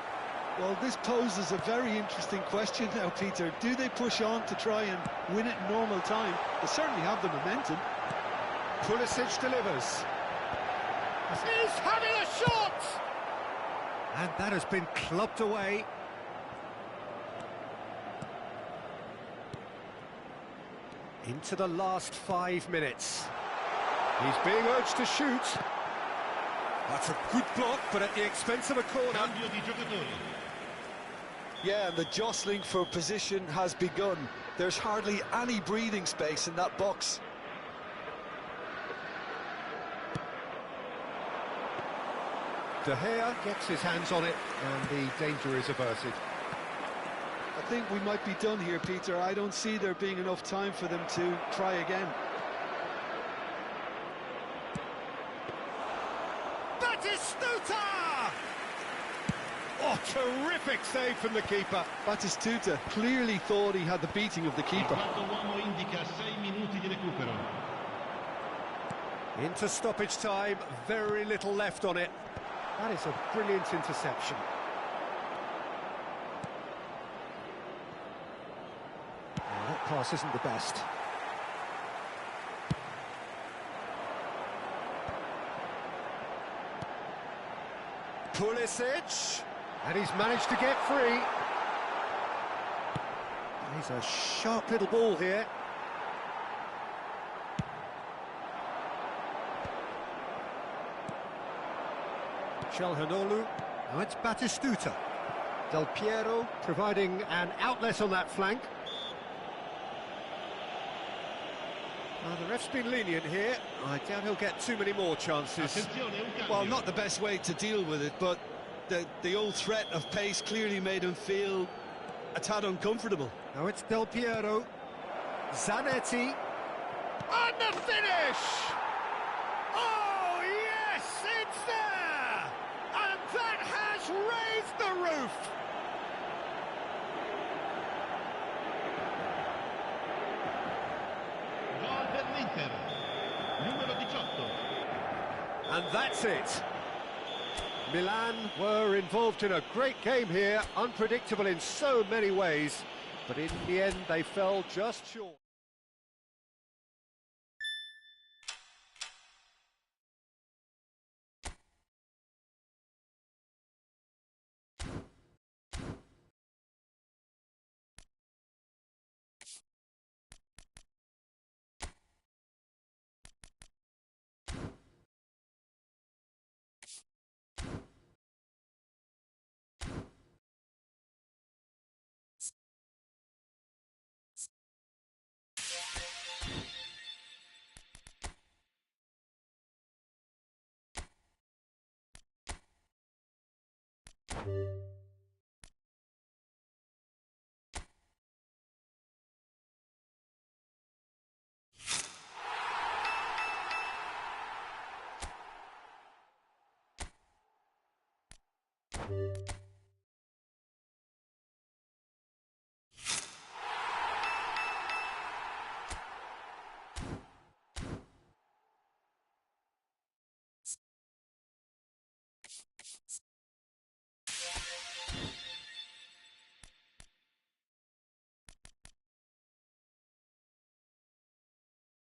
Well, this poses a very interesting question now, Peter. Do they push on to try and win it in normal time? They certainly have the momentum. Pulisic delivers. He's having a shot! And that has been clubbed away. Into the last 5 minutes. He's being urged to shoot. That's a good block, but at the expense of a corner. Cambio di giocatori. Yeah, and the jostling for position has begun. There's hardly any breathing space in that box. De Gea gets his hands on it, and the danger is averted. I think we might be done here, Peter. I don't see there being enough time for them to try again. Batistuta! Oh, terrific save from the keeper. Batistuta clearly thought he had the beating of the Il keeper. quarto uomo indica 6 minuti di recupero. Into stoppage time, very little left on it. That is a brilliant interception. Oh, that pass isn't the best. Pulisic, and he's managed to get free. He's a sharp little ball here. Calhanoglu, now it's Batistuta. Del Piero providing an outlet on that flank. The ref's been lenient here. I doubt he'll get too many more chances. Attenzione, un cambio. Well, not the best way to deal with it, but the old threat of pace clearly made him feel a tad uncomfortable. Now it's Del Piero. Zanetti. And the finish! Oh, yes, it's there! And that has raised the roof! Gol per l'Inter. Numero 18. And that's it. Milan were involved in a great game here, unpredictable in so many ways, but in the end they fell just short.